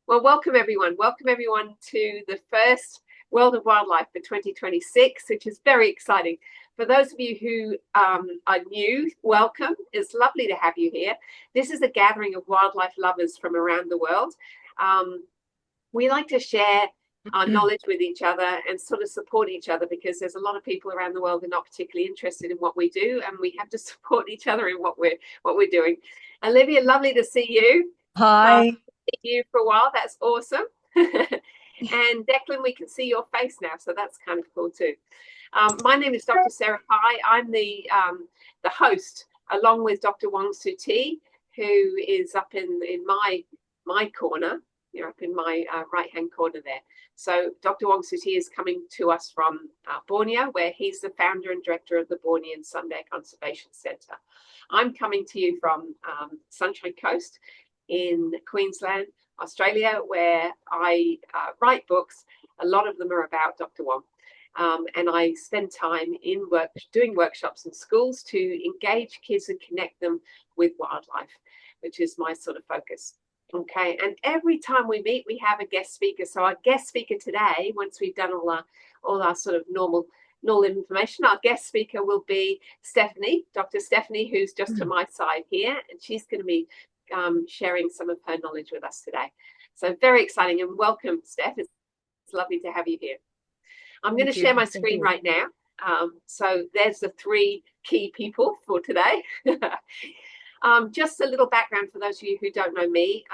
Well, welcome everyone. Welcome everyone to the first World of Wildlife for 2026, which is very exciting. For those of you who are new, welcome. It's lovely to have you here. This is a gathering of wildlife lovers from around the world. We like to share our knowledge with each other and sort of support each other, because there's a lot of people around the world who are not particularly interested in what we do, and we have to support each other in what we're doing. Olivia, lovely to see you. Hi. You for a while. That's awesome. And Declan, we can see your face now, so that's kind of cool too. My name is Dr. Sarah Pai. I'm the host, along with Dr. Wong who is up in my corner. You're up in my right hand corner there. So Dr. Wong is coming to us from Borneo, where he's the founder and director of the Bornean Sun Bear Conservation Centre. I'm coming to you from Sunshine Coast in Queensland, Australia, where I write books. A lot of them are about Dr. Wong. And I spend time doing workshops in schools to engage kids and connect them with wildlife, which is my sort of focus. Okay, and every time we meet, we have a guest speaker. So our guest speaker today, once we've done all our sort of normal information, our guest speaker will be Stefanie, Dr. Stefanie, who's just to my side here, and she's going to be sharing some of her knowledge with us today. So very exciting, and welcome, Steph. It's lovely to have you here. I'm going to share my screen right now. So there's the three key people for today. Just a little background for those of you who don't know me.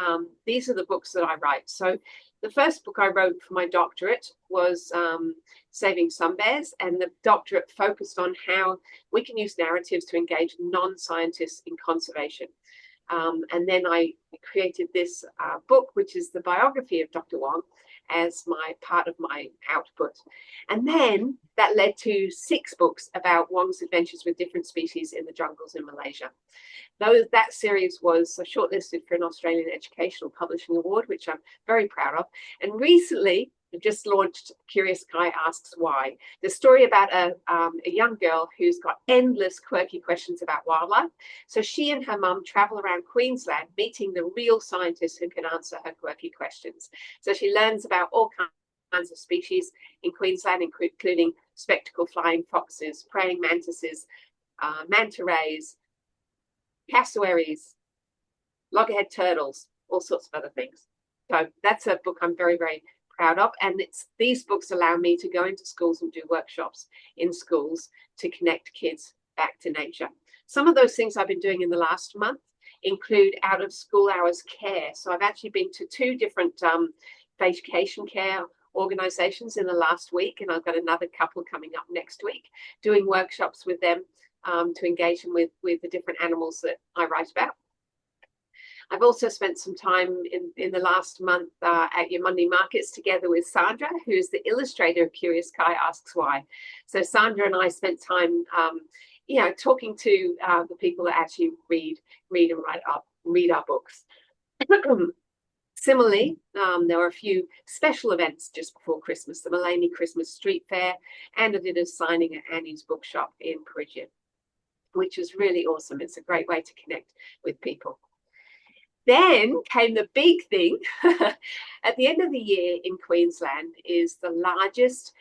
These are the books that I write. So the first book I wrote for my doctorate was Saving Sun Bears, and the doctorate focused on how we can use narratives to engage non-scientists in conservation. And then I created this book, which is the biography of Dr. Wong, as part of my output. And then that led to 6 books about Wong's adventures with different species in the jungles in Malaysia. That series was shortlisted for an Australian Educational Publishing Award, which I'm very proud of. And recently, I've just launched Curious Kai Asks Why, the story about a young girl who's got endless quirky questions about wildlife. So she and her mum travel around Queensland, meeting the real scientists who can answer her quirky questions. So she learns about all kinds of species in Queensland, including spectacle flying foxes, praying mantises, manta rays, cassowaries, loggerhead turtles, all sorts of other things. So that's a book I'm very, very proud of, and these books allow me to go into schools and do workshops in schools to connect kids back to nature. Some of those things I've been doing in the last month include out of school hours care. So I've actually been to 2 different vacation care organizations in the last week, and I've got another couple coming up next week, doing workshops with them to engage them with the different animals that I write about. I've also spent some time in the last month at your Monday markets together with Sandra, who's the illustrator of Curious Kai Asks Why. So Sandra and I spent time, talking to the people that actually read and read our books. Similarly, there were a few special events just before Christmas, the Mullaney Christmas Street Fair, and I did a signing at Annie's bookshop in Perugia, which was really awesome. It's a great way to connect with people. Then came the big thing. At the end of the year in Queensland is the largest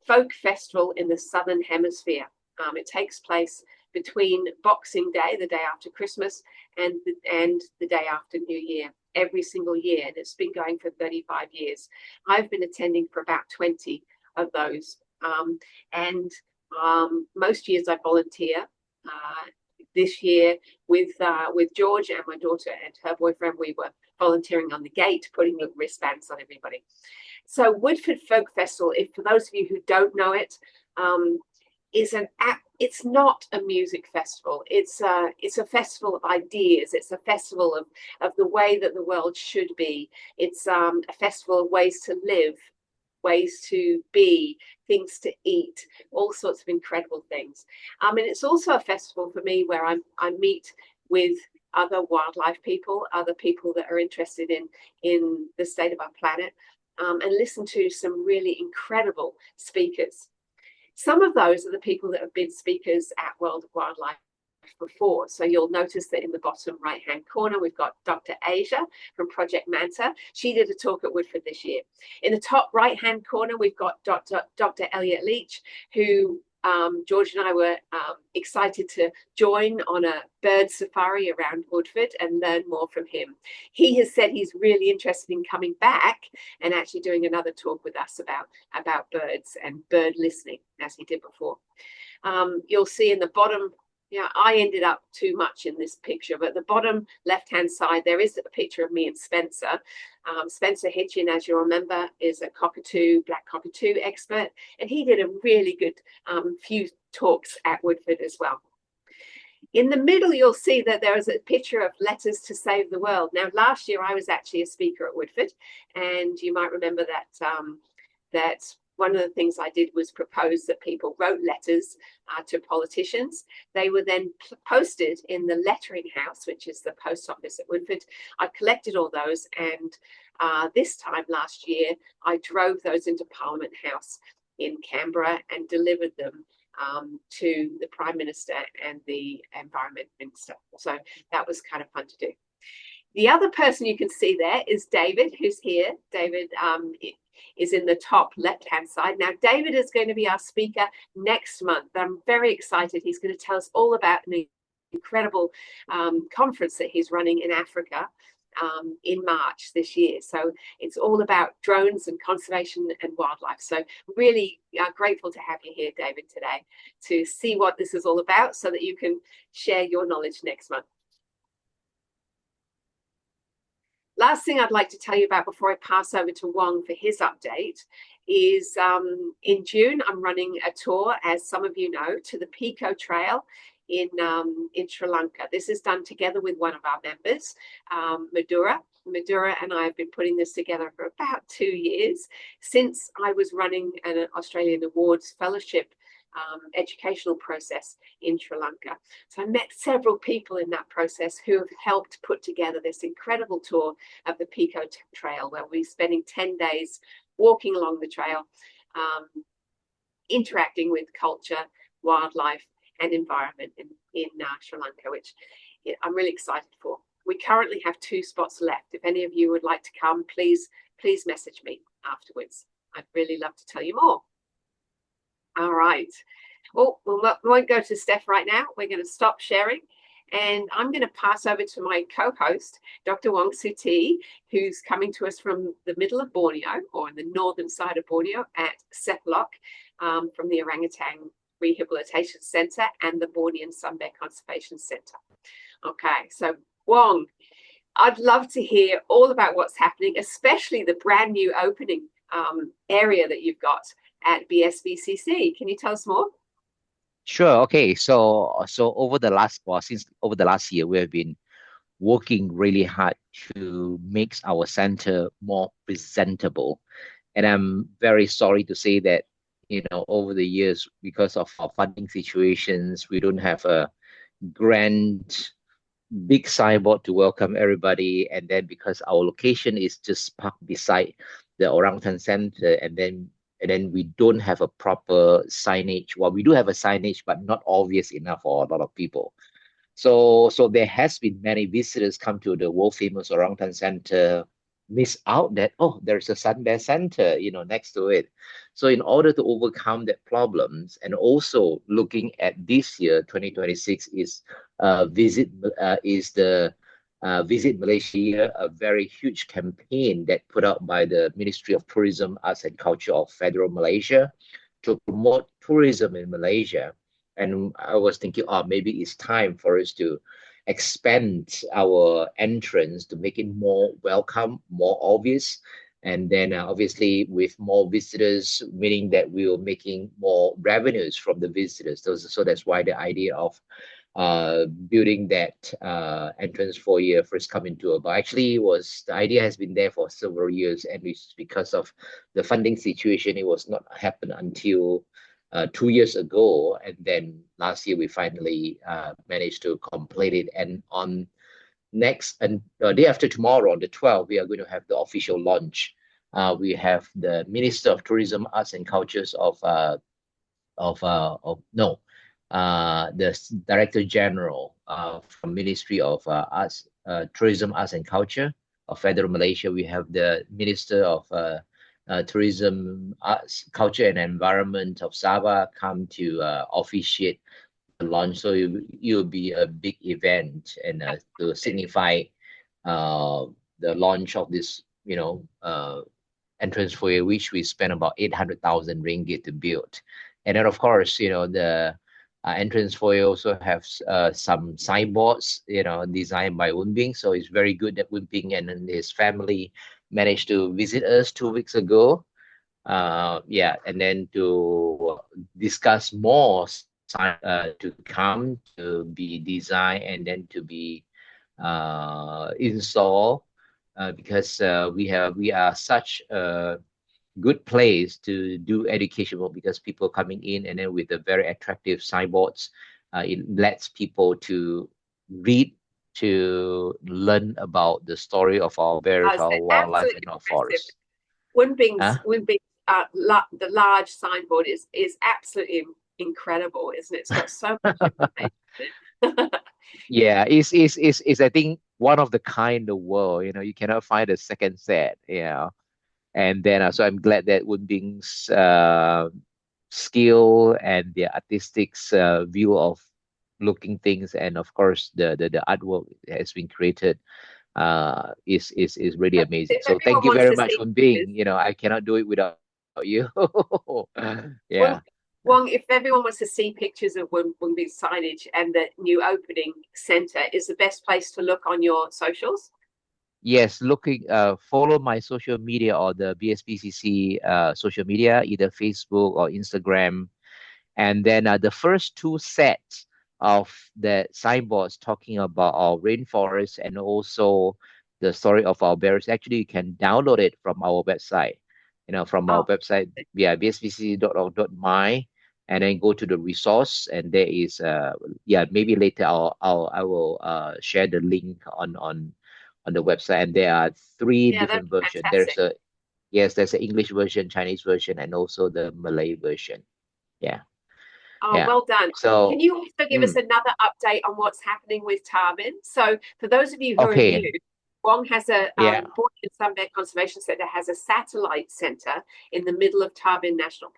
folk festival in the Southern Hemisphere. It takes place between Boxing Day, the day after Christmas, and the day after New Year, every single year. And it's been going for 35 years. I've been attending for about 20 of those. Most years I volunteer. This year with George and my daughter and her boyfriend, we were volunteering on the gate, putting the wristbands on everybody. So Woodford Folk Festival, for those of you who don't know it, it's not a music festival. It's a festival of ideas. It's a festival of the way that the world should be. It's a festival of ways to live, ways to be, things to eat, all sorts of incredible things. And it's also a festival for me where I meet with other wildlife people, other people that are interested in the state of our planet, and listen to some really incredible speakers. Some of those are the people that have been speakers at World of Wildlife before. So you'll notice that in the bottom right-hand corner, we've got Dr. Asia from Project Manta. She did a talk at Woodford this year. In the top right-hand corner, we've got Dr. Elliot Leach, who George and I were excited to join on a bird safari around Woodford and learn more from him. He has said he's really interested in coming back and actually doing another talk with us about birds and bird listening, as he did before. You'll see in the bottom, I ended up too much in this picture, but the bottom left-hand side, there is a picture of me and Spencer. Spencer Hitchin, as you'll remember, is a cockatoo, black cockatoo expert, and he did a really good few talks at Woodford as well. In the middle, you'll see that there is a picture of Letters to Save the World. Now, last year, I was actually a speaker at Woodford, and you might remember that one of the things I did was propose that people wrote letters to politicians. They were then posted in the lettering house, which is the post office at Woodford. I collected all those, and this time last year, I drove those into Parliament House in Canberra and delivered them to the Prime Minister and the Environment Minister. So that was kind of fun to do. The other person you can see there is David, who's here. David is in the top left-hand side. Now, David is going to be our speaker next month. I'm very excited. He's going to tell us all about an incredible conference that he's running in Africa in March this year. So it's all about drones and conservation and wildlife. So really grateful to have you here, David, today to see what this is all about so that you can share your knowledge next month. Last thing I'd like to tell you about before I pass over to Wong for his update is in June, I'm running a tour, as some of you know, to the Pekoe Trail in Sri Lanka. This is done together with one of our members, Madura. Madura and I have been putting this together for about 2 years since I was running an Australian Awards Fellowship educational process in Sri Lanka. So I met several people in that process who have helped put together this incredible tour of the Pekoe Trail, where we're spending 10 days walking along the trail, interacting with culture, wildlife, and environment in Sri Lanka, which I'm really excited for. We currently have 2 spots left. If any of you would like to come, please message me afterwards. I'd really love to tell you more. All right. Well, we won't go to Steph right now. We're going to stop sharing. And I'm going to pass over to my co-host, Dr. Wong Suti, who's coming to us from the middle of Borneo, or in the northern side of Borneo, at Sepalok, from the Orangutan Rehabilitation Centre and the Bornean Sun Bear Conservation Centre. Okay, so Wong, I'd love to hear all about what's happening, especially the brand new opening area that you've got at BSBCC. Can you tell us more? Sure. Okay. So since over the last year, we have been working really hard to make our center more presentable. And I'm very sorry to say that, over the years, because of our funding situations, we don't have a grand, big signboard to welcome everybody. And then because our location is just parked beside the Orangutan Center, and then we don't have a proper signage. Well, we do have a signage, but not obvious enough for a lot of people. So there has been many visitors come to the world famous Orangutan Center, miss out that, oh, there's a Sun Bear Center, next to it. So in order to overcome that problems, and also looking at this year, 2026 is Visit Malaysia, a very huge campaign that put out by the Ministry of Tourism, Arts and Culture of Federal Malaysia to promote tourism in Malaysia. And I was thinking, maybe it's time for us to expand our entrance to make it more welcome, more obvious. And then obviously with more visitors, meaning that we were making more revenues from the visitors. So that's why the idea of building that entrance foyer first come into it. But actually the idea has been there for several years, and it's because of the funding situation, it was not happen until 2 years ago. And then last year we finally managed to complete it. And on day after tomorrow, on the 12th, we are going to have the official launch. We have the Minister of Tourism, Arts and Cultures Director General from Ministry of Arts, Tourism, Arts and Culture of Federal Malaysia. We have the Minister of Tourism, Arts, Culture and Environment of Sabah come to officiate the launch. So it'll be a big event and to signify the launch of this, entrance foyer, which we spent about 800,000 ringgit to build. And then, of course, the entrance foyer also has some signboards, designed by Woon. So it's very good that Woon and his family managed to visit us 2 weeks ago. And then to discuss more to come to be designed and then to be installed, because we are such a good place to do education work, because people coming in and then with the very attractive signboards, it lets people to read, to learn about the story of our bears, our wildlife, and our forests. Woon Bing's the large signboard is absolutely incredible, isn't it? It's got so much information. Yeah, it's I think one of the kind in the world. You cannot find a second set. And then so I'm glad that Woon Bing's skill and their artistic view of looking things, and of course the artwork has been created is really amazing. So thank you very much, Woon Bing. I cannot do it without you. Yeah. Wong, if everyone wants to see pictures of Woon Bing's signage and the new opening centre, is the best place to look on your socials? Yes, follow my social media or the BSBCC social media, either Facebook or Instagram. And then the first two sets of the signboards talking about our rainforest and also the story of our bears, actually you can download it from our website. Our website, bsbcc.org.my, and then go to the resource, and there is maybe later I will share the link on the website, and there are three different versions. There's an English version, Chinese version, and also the Malay version. Yeah. Well done. So can you also give us another update on what's happening with Tarbin? So for those of you who are new, Wong has Borneo Sun Bear Conservation Centre has a satellite centre in the middle of Tarbin National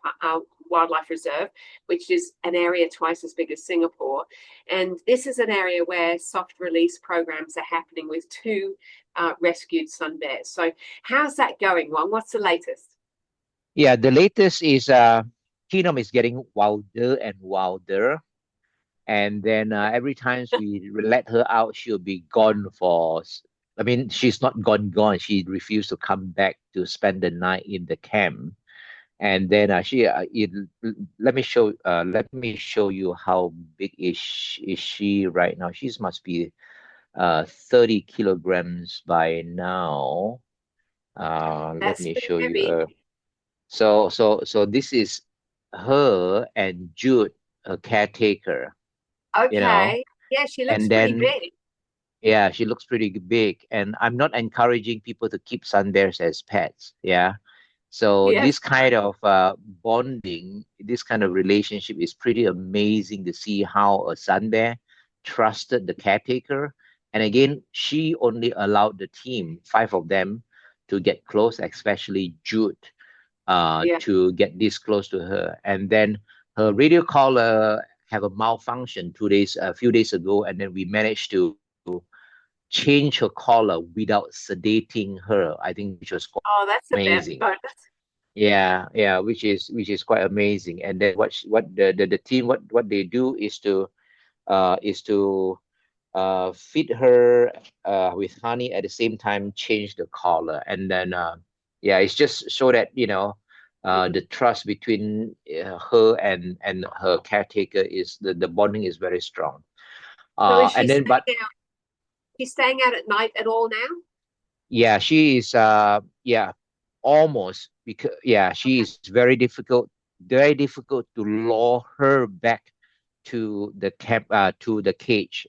Wildlife Reserve, which is an area twice as big as Singapore. And this is an area where soft release programs are happening with 2 rescued sun bears. So how's that going, Wong? What's the latest? Yeah, the latest is Tenom is getting wilder and wilder. And then every time we let her out, she'll be gone she's not gone. She refused to come back to spend the night in the camp. And then let me show you how big is she right now. She must be 30 kilograms by now. Let me show you. So this is her and Jude, a caretaker. Okay. Yeah, she looks pretty big. Yeah, she looks pretty big. And I'm not encouraging people to keep sun bears as pets. Yeah. So this kind of bonding, this kind of relationship is pretty amazing to see how a sun bear trusted the caretaker. And again, she only allowed the team, 5 of them, to get close, especially Jude, to get this close to her. And then her radio collar have a malfunction a few days ago, and then we managed to change her collar without sedating her. I think which was quite amazing. Yeah, which is quite amazing. And then what the team what they do is to feed her with honey, at the same time change the collar, and then it's just so that the trust between her and her caretaker is the bonding is very strong. She's staying out at night at all now? Yeah, she is almost, because she is very difficult to lure her back to the camp, to the cage.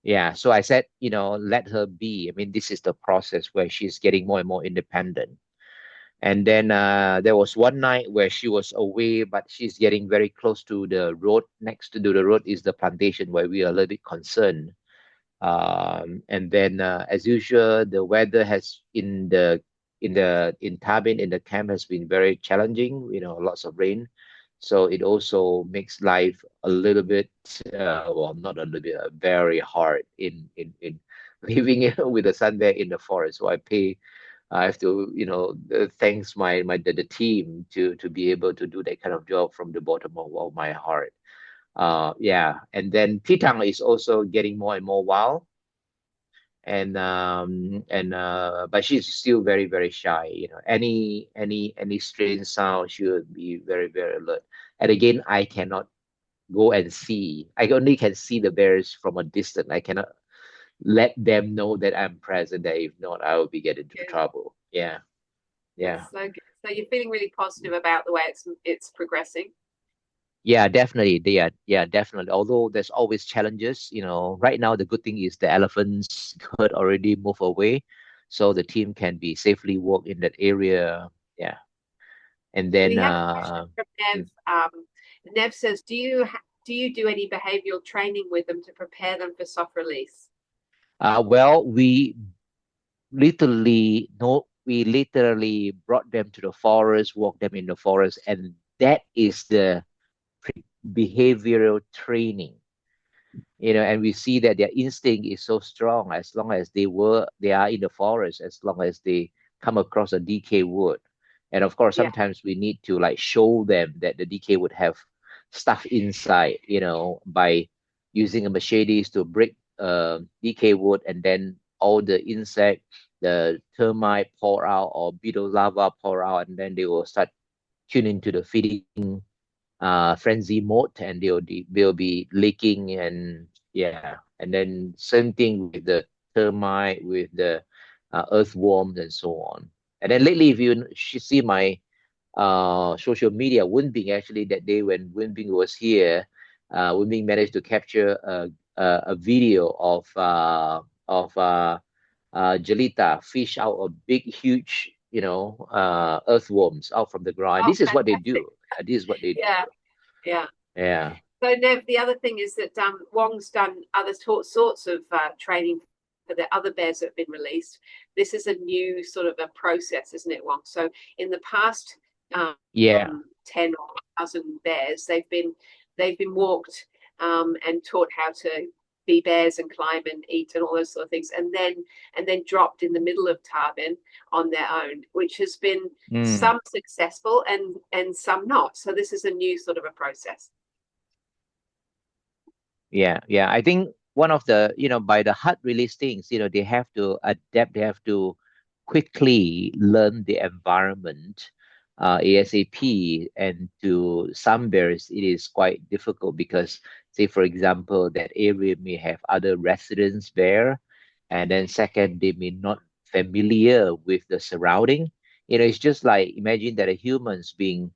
Yeah, so I said, let her be. I mean, this is the process where she's getting more and more independent. And then there was one night where she was away, but she's getting very close to the road. Next to the road is the plantation where we are a little bit concerned. And then, as usual, the weather has in Tabin in the camp has been very challenging. Lots of rain, so it also makes life a little bit, well, not a little bit, very hard in living with a sun bear in the forest. So I have to, thanks the team to be able to do that kind of job from the bottom of my heart. Yeah, and then Pitang is also getting more and more wild, but she's still very very shy. Any strange sound, she would be very very alert. And again, I cannot go and see. I only can see the bears from a distance. I cannot let them know that I'm present. That if not, I will be getting into Good. trouble. Yeah, yeah. That's so good. So you're feeling really positive about the way it's progressing. Yeah, definitely. Yeah, definitely. Although there's always challenges, right now the good thing is the elephants could already move away, so the team can be safely walk in that area. Yeah. And then We have a question from Nev. mm, Nev says, do you do any behavioural training with them to prepare them for soft release? well, we literally brought them to the forest, walked them in the forest, and that is the behavioral training. And we see that their instinct is so strong as long as they are in the forest, as long as they come across a decayed wood. And of course, Yeah, sometimes we need to like show them that the decay would have stuff inside, by using a machetes to break decayed wood, and then all the insect, the termite pour out, or beetle larva pour out, and then they will start tuning to the feeding frenzy mode, and they'll be leaking. And yeah, and then same thing with the termite, with the earthworms and so on. And then lately, if you see my social media, Wunbing, actually that day when Wunbing was here, Wunbing managed to capture a video of Jelita fish out a big huge earthworms out from the ground. oh, This is what they fantastic. do. This is what they do. Yeah, yeah. Yeah. So Nev, the other thing is that Wong's done other sorts of training for the other bears that have been released. This is a new sort of a process, isn't it, Wong? So in the past Yeah. 10 or 1,000 bears, they've been walked and taught how to be bears and climb and eat and all those sort of things, and then dropped in the middle of Tarbin on their own, which has been Mm. some successful and some not. So this is a new sort of a process. Yeah. Yeah. I think one of the, by the hard release things, they have to adapt, they have to quickly learn the environment ASAP. And to some bears, it is quite difficult because, say, for example, that area may have other residents there. And then second, they may not familiar with the surrounding. It's just like imagine that a humans being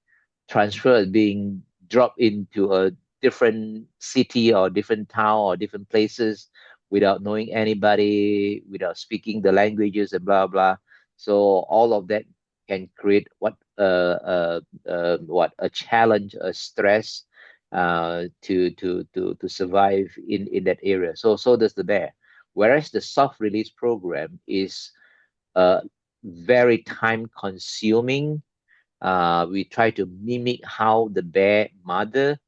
transferred, being dropped into a different city or different town or different places without knowing anybody, without speaking the languages and blah blah. So all of that can create what a challenge, a stress to survive in that area. So does the bear. Whereas the soft release program is very time consuming. We try to mimic how the bear mother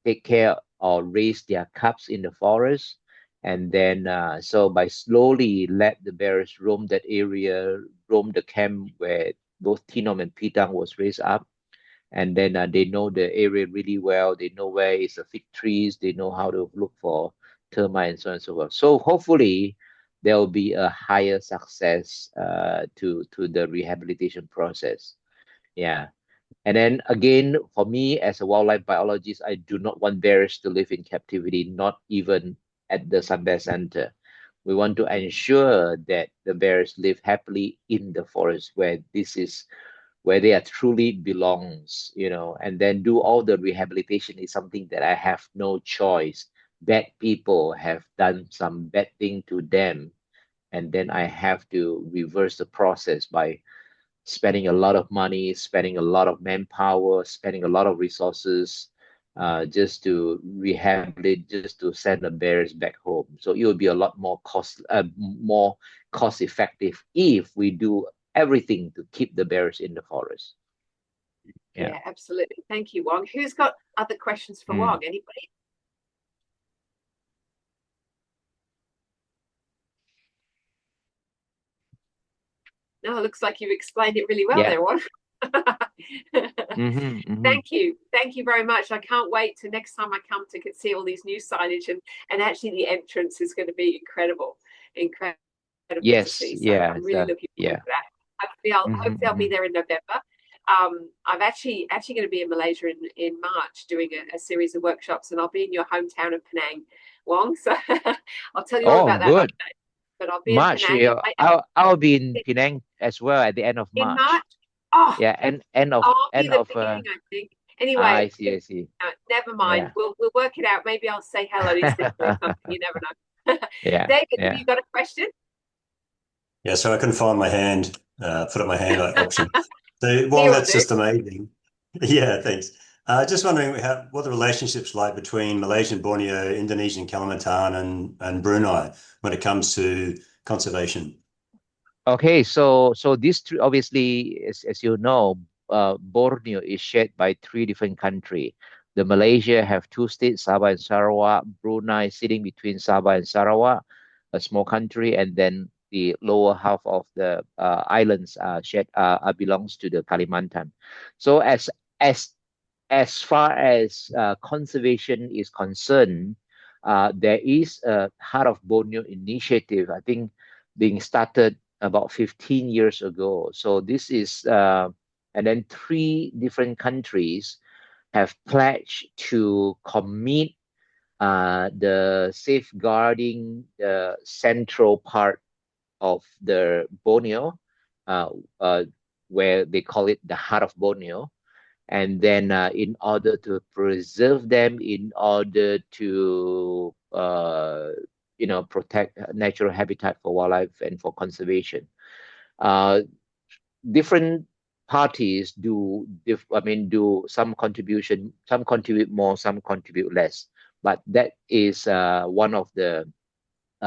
take care or raise their cubs in the forest. And then, so by slowly let the bears roam that area, roam the camp where both Tenom and Pitang was raised up. And then they know the area really well. They know where is the fig trees. They know how to look for termite and so on and so forth. So hopefully there will be a higher success to the rehabilitation process. Yeah. And then again, for me as a wildlife biologist, I do not want bears to live in captivity, not even at the Sunbear Center. We want to ensure that the bears live happily in the forest where they are truly belongs, and then do all the rehabilitation is something that I have no choice. Bad people have done some bad thing to them, and then I have to reverse the process by spending a lot of money, spending a lot of manpower, spending a lot of resources just to rehabilitate, just to send the bears back home. So it would be a lot more cost effective if we do everything to keep the bears in the forest. Yeah, absolutely. Thank you, Wong. Who's got other questions for Wong? Anybody? No, it looks like you've explained it really well there, Wong. Thank you. Thank you very much. I can't wait to next time I come to see all these new signage, and actually the entrance is going to be incredible. Incredible to see. So I'm really looking forward to that. Hopefully I'll be there in November. I'm actually going to be in Malaysia in March doing a series of workshops, and I'll be in your hometown of Penang, Wong. So I'll tell you all about that another day. But I'll be March, in Penang. I'll be in Penang as well at the end of March. In March? Oh, yeah, end of beginning, I think. Anyway, I see. Never mind. Yeah. We'll work it out. Maybe I'll say hello to Stefanie or something. You never know. David, have you got a question? Yeah, so I couldn't find my hand, put up my hand option. So, Wong, that's just amazing. Yeah, thanks. Just wondering what the relationship's like between Malaysian Borneo, Indonesian Kalimantan, and Brunei when it comes to conservation. Okay, so these three, obviously, as you know, Borneo is shared by three different countries. The Malaysia have two states, Sabah and Sarawak. Brunei sitting between Sabah and Sarawak, a small country, and then the lower half of the islands belongs to the Kalimantan. So as far as conservation is concerned, there is a Heart of Borneo initiative, I think, being started about 15 years ago. So this is, and then three different countries have pledged to commit the safeguarding the central part of the Borneo, where they call it the Heart of Borneo. And then in order to preserve them, in order to protect natural habitat for wildlife and for conservation. Different parties do some contribution, some contribute more, some contribute less. But that is one of the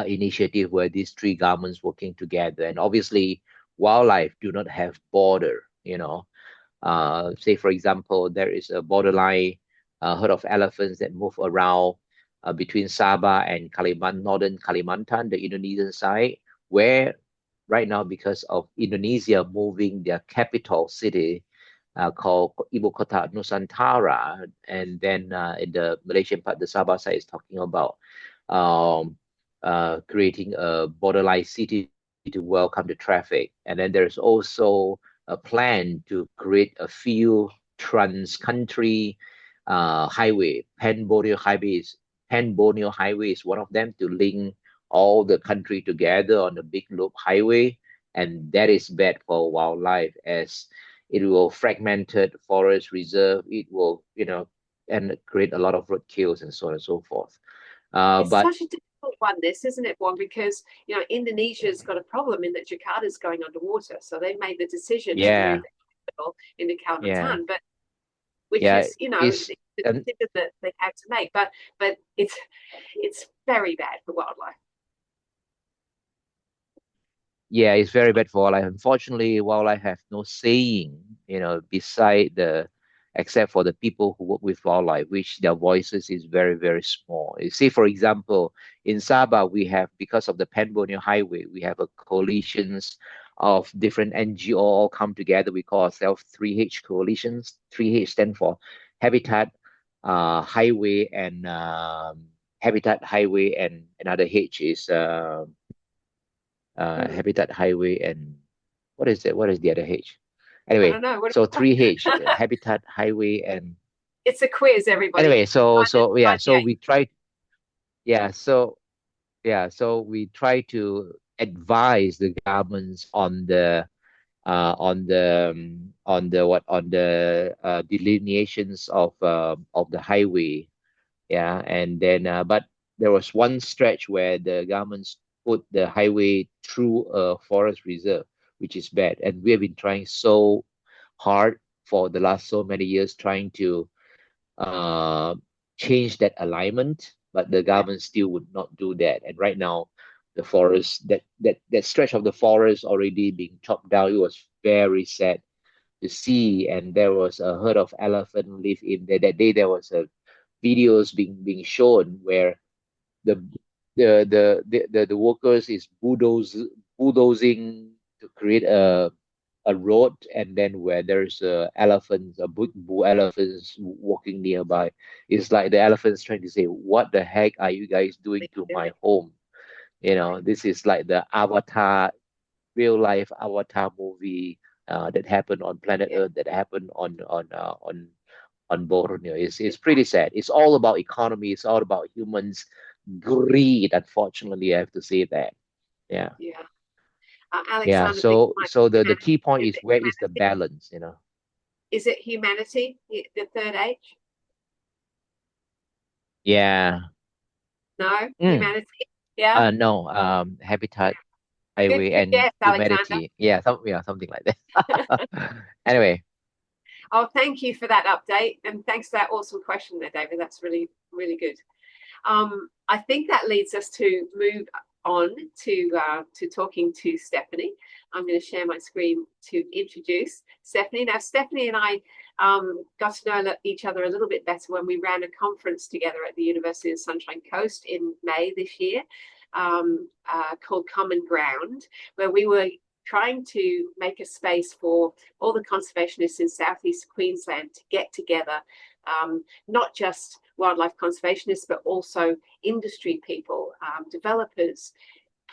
initiative where these three governments working together. And obviously, wildlife do not have border, say, for example, there is a borderline herd of elephants that move around between Sabah and northern Kalimantan, the Indonesian side, where right now, because of Indonesia moving their capital city called Ibu Kota Nusantara, and then in the Malaysian part, the Sabah side is talking about creating a borderline city to welcome the traffic. And then there's also a plan to create a few trans-country highway. Pan-Borneo Highway is one of them, to link all the country together on the big loop highway. And that is bad for wildlife, as it will fragmented forest reserve. It will, and create a lot of roadkills and so on and so forth. It's such a difficult one, this, isn't it, Wong? Because Indonesia's got a problem in that Jakarta's going underwater, so they've made the decision to move into Kalimantan, but which is it's the decision that they have to make. But it's very bad for wildlife. Yeah, it's very bad for wildlife. Unfortunately, wildlife have no saying, except for the people who work with wildlife, which their voices is very, very small. You see, for example, in Sabah, we have, because of the Pan-Borneo Highway, we have a coalitions of different NGO all come together. We call ourselves 3H coalitions. 3H stand for Habitat, Highway, and Habitat, Highway, and another H is Habitat, Highway, and what is it? What is the other H? Anyway, so 3H, Habitat, Highway, and it's a quiz, everybody. Anyway, so we try, so we try to advise the governments on the delineations of the highway, and then but there was one stretch where the governments put the highway through a forest reserve, which is bad. And we have been trying so hard for the last so many years trying to uh, change that alignment, but the government still would not do that. And right now, the forest, that stretch of the forest already being chopped down, it was very sad to see. And there was a herd of elephant live in there. That day there was a videos being shown where the the workers is bulldozing to create a road, and then where there's elephants, a bull elephants walking nearby. It's like the elephants trying to say, what the heck are you guys doing to my home? You know, this is like the Avatar, real life Avatar movie that happened on planet Earth, that happened on Borneo. It's pretty sad. It's all about economy. It's all about humans' greed. Unfortunately, I have to say that. Yeah. Yeah. Yeah. Alexander, So the key point is, where is the balance? You know. Is it humanity, the third H? Yeah. No, humanity. Yeah. No. Habitat, Good, highway, good and guess, Alexander. humanity. Yeah. Something like that. Anyway. Oh, thank you for that update, and thanks for that awesome question there, David. That's really, really good. I think that leads us to move on to talking to Stefanie. I'm going to share my screen to introduce Stefanie. Now, Stefanie and I got to know each other a little bit better when we ran a conference together at the University of Sunshine Coast in May this year, called Common Ground, where we were trying to make a space for all the conservationists in Southeast Queensland to get together, not just wildlife conservationists, but also industry people, developers,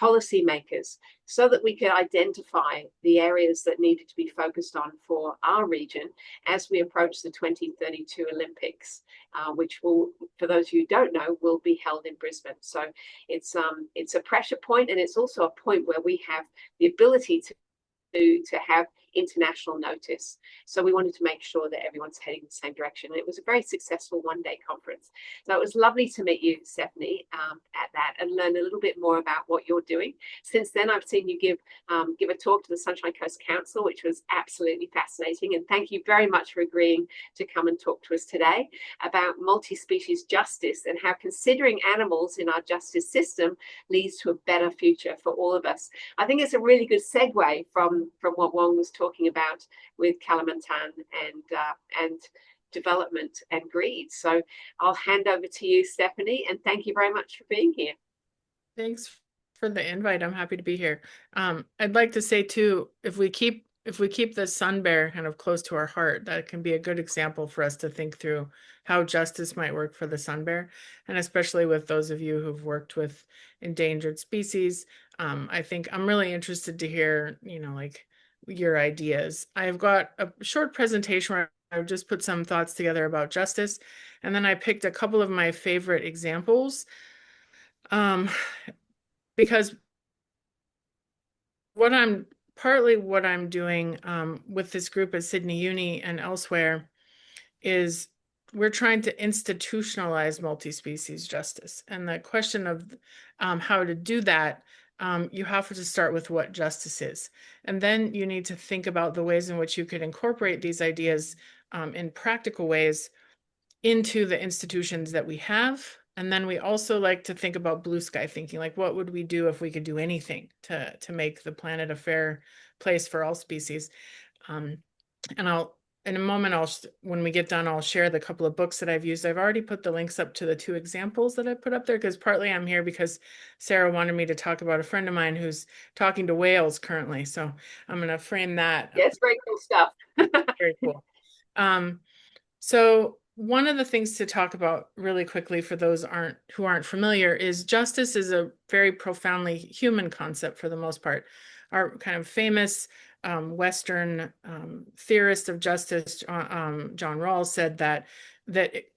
policymakers, so that we could identify the areas that needed to be focused on for our region as we approach the 2032 Olympics, which will, for those of you who don't know, will be held in Brisbane. So it's a pressure point, and it's also a point where we have the ability to have international notice. So we wanted to make sure that everyone's heading the same direction. And it was a very successful one-day conference. So it was lovely to meet you, Stefanie, at that, and learn a little bit more about what you're doing. Since then, I've seen you give a talk to the Sunshine Coast Council, which was absolutely fascinating. And thank you very much for agreeing to come and talk to us today about multi-species justice and how considering animals in our justice system leads to a better future for all of us. I think it's a really good segue from what Wong was talking about with Kalimantan and development and greed. So I'll hand over to you, Stefanie, and thank you very much for being here. Thanks for the invite. I'm happy to be here. I'd like to say too, if we keep the sun bear kind of close to our heart, that can be a good example for us to think through how justice might work for the sun bear, and especially with those of you who've worked with endangered species. I think I'm really interested to hear, like your ideas. I've got a short presentation where I've just put some thoughts together about justice, and then I picked a couple of my favorite examples. Because what I'm doing with this group at Sydney Uni and elsewhere is we're trying to institutionalize multi-species justice. And the question of how to do that, you have to start with what justice is. And then you need to think about the ways in which you could incorporate these ideas in practical ways into the institutions that we have. And then we also like to think about blue sky thinking, like what would we do if we could do anything to make the planet a fair place for all species. And in a moment, when we get done, I'll share the couple of books that I've used. I've already put the links up to the 2 examples that I put up there, because partly I'm here because Sarah wanted me to talk about a friend of mine who's talking to whales currently. So I'm going to frame that. Yeah, it's very cool stuff. Very cool. So one of the things to talk about really quickly for those who aren't familiar is justice is a very profoundly human concept for the most part. Our kind of famous Western theorist of justice, John Rawls, said that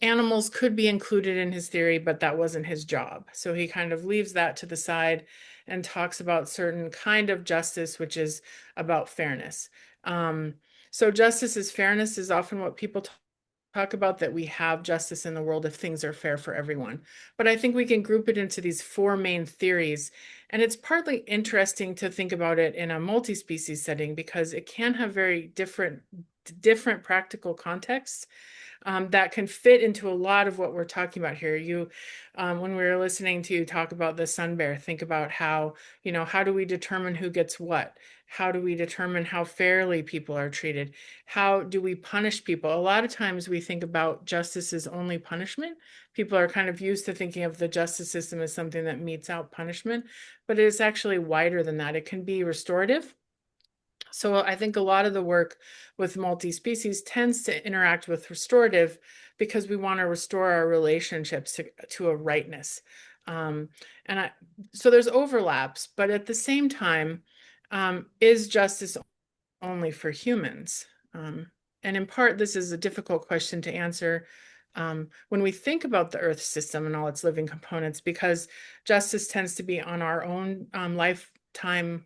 animals could be included in his theory, but that wasn't his job. So he kind of leaves that to the side and talks about certain kind of justice, which is about fairness. So justice is fairness is often what people talk talk about that we have justice in the world if things are fair for everyone. But I think we can group it into these four main theories. And it's partly interesting to think about it in a multi-species setting because it can have very different practical contexts that can fit into a lot of what we're talking about here. When we were listening to you talk about the sun bear, think about how, how do we determine who gets what? How do we determine how fairly people are treated? How do we punish people? A lot of times we think about justice as only punishment. People are kind of used to thinking of the justice system as something that metes out punishment, but it's actually wider than that. It can be restorative. So I think a lot of the work with multi-species tends to interact with restorative because we want to restore our relationships to a rightness. So there's overlaps, but at the same time, is justice only for humans? And in part, this is a difficult question to answer when we think about the Earth system and all its living components, because justice tends to be on our own lifetime.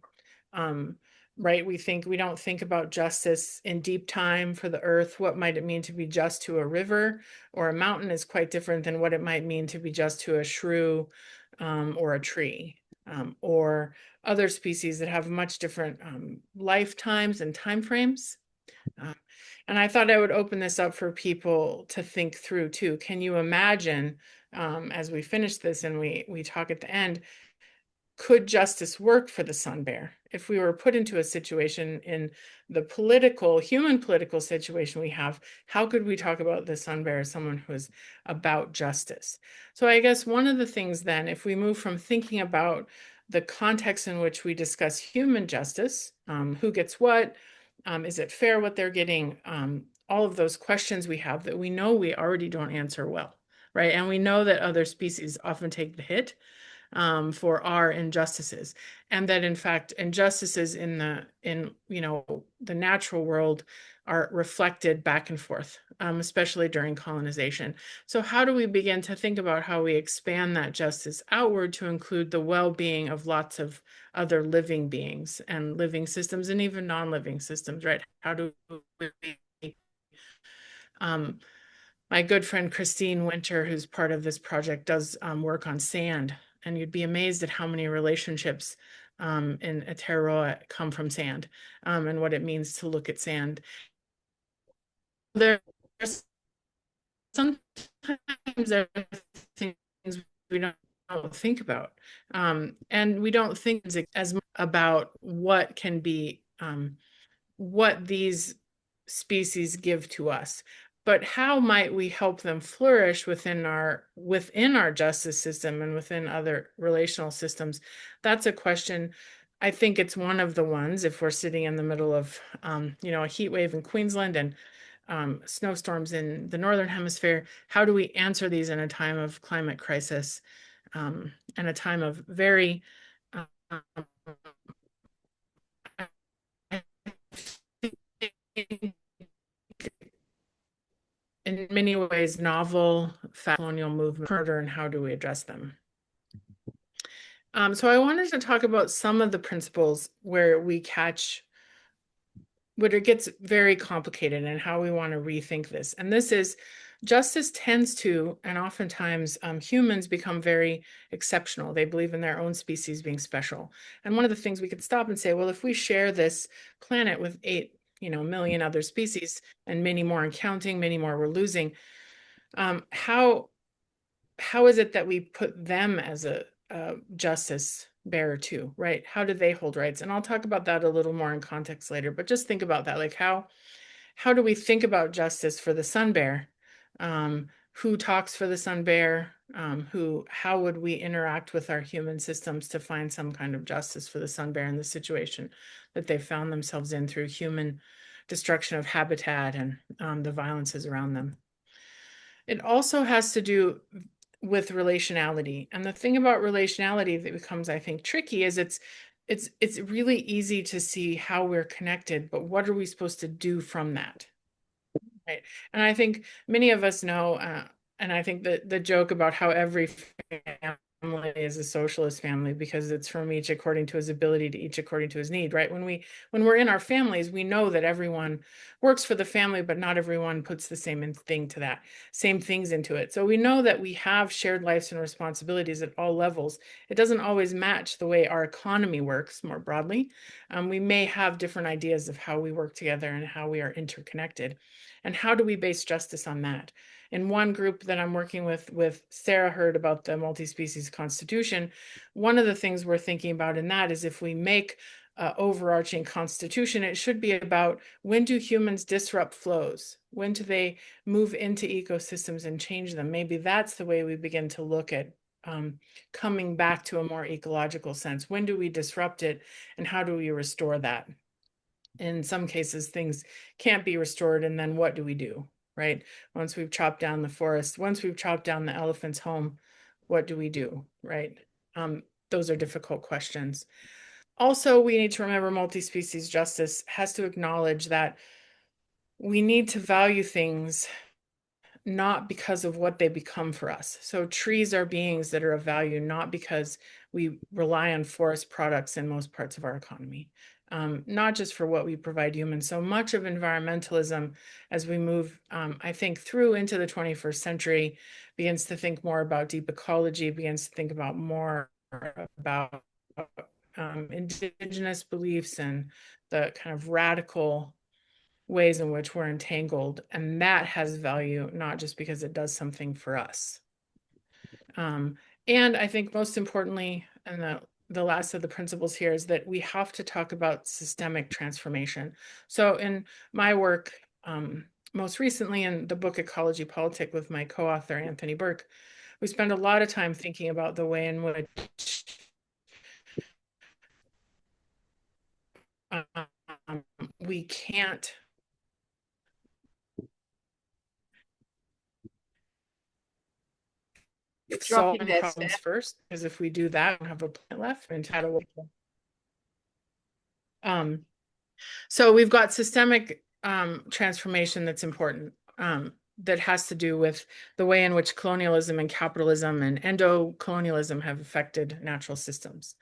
Right? We don't think about justice in deep time for the earth. What might it mean to be just to a river or a mountain is quite different than what it might mean to be just to a shrew or a tree or other species that have much different lifetimes and timeframes. And I thought I would open this up for people to think through too. Can you imagine, as we finish this and we talk at the end, could justice work for the sun bear? If we were put into a situation in the human political situation we have, how could we talk about the sun bear as someone who is about justice? So I guess one of the things then, if we move from thinking about the context in which we discuss human justice, who gets what, is it fair what they're getting, all of those questions we have that we know we already don't answer well, right? And we know that other species often take the hit for our injustices, and that in fact injustices in the natural world are reflected back and forth, especially during colonization. So how do we begin to think about how we expand that justice outward to include the well-being of lots of other living beings and living systems and even non-living systems, right? How do we my good friend Christine Winter, who's part of this project, does work on sand. And you'd be amazed at how many relationships in Aotearoa come from sand and what it means to look at sand. There's sometimes there are things we don't think about. And we don't think as much about what can be, what these species give to us. But how might we help them flourish within our justice system and within other relational systems? That's a question. I think it's one of the ones, if we're sitting in the middle of a heat wave in Queensland and snowstorms in the Northern Hemisphere, how do we answer these in a time of climate crisis and a time of very in many ways novel colonial movement murder, and how do we address them? So I wanted to talk about some of the principles where it gets very complicated and how we want to rethink this. And this is justice tends to, and oftentimes humans become very exceptional. They believe in their own species being special. And one of the things we could stop and say, well, if we share this planet with 8 million other species and many more and counting, many more we're losing, how is it that we put them as a justice bearer too, right? How do they hold rights? And I'll talk about that a little more in context later, but just think about that. Like how do we think about justice for the sun bear? Who talks for the sun bear? How would we interact with our human systems to find some kind of justice for the sun bear in the situation that they found themselves in through human destruction of habitat and the violences around them? It also has to do with relationality. And the thing about relationality that becomes, I think, tricky is it's really easy to see how we're connected, but what are we supposed to do from that? Right. And I think many of us know, and I think that the joke about how every is a socialist family because it's from each according to his ability to each according to his need, right? When we're in our families, we know that everyone works for the family, but not everyone puts the same things into it. So we know that we have shared lives and responsibilities at all levels. It doesn't always match the way our economy works more broadly. We may have different ideas of how we work together and how we are interconnected. And how do we base justice on that? In one group that I'm working with Sarah heard about the multi-species constitution. One of the things we're thinking about in that is if we make an overarching constitution, it should be about when do humans disrupt flows? When do they move into ecosystems and change them? Maybe that's the way we begin to look at coming back to a more ecological sense. When do we disrupt it and how do we restore that? In some cases, things can't be restored, and then what do we do? Right? Once we've chopped down the forest, once we've chopped down the elephant's home, what do we do? Right? Those are difficult questions. Also, we need to remember multi-species justice has to acknowledge that we need to value things not because of what they become for us. So trees are beings that are of value, not because we rely on forest products in most parts of our economy. Not just for what we provide humans. So much of environmentalism, as we move, I think, through into the 21st century, begins to think more about deep ecology, begins to think about more about indigenous beliefs and the kind of radical ways in which we're entangled. And that has value, not just because it does something for us. And I think most importantly, and the last of the principles here is that we have to talk about systemic transformation. So in my work, most recently in the book Ecology Politic with my co-author, Anthony Burke, we spend a lot of time thinking about the way in which we can't solve problems first, because if we do that, we don't have a planet left and so we've got systemic transformation that's important, that has to do with the way in which colonialism and capitalism and endo-colonialism have affected natural systems.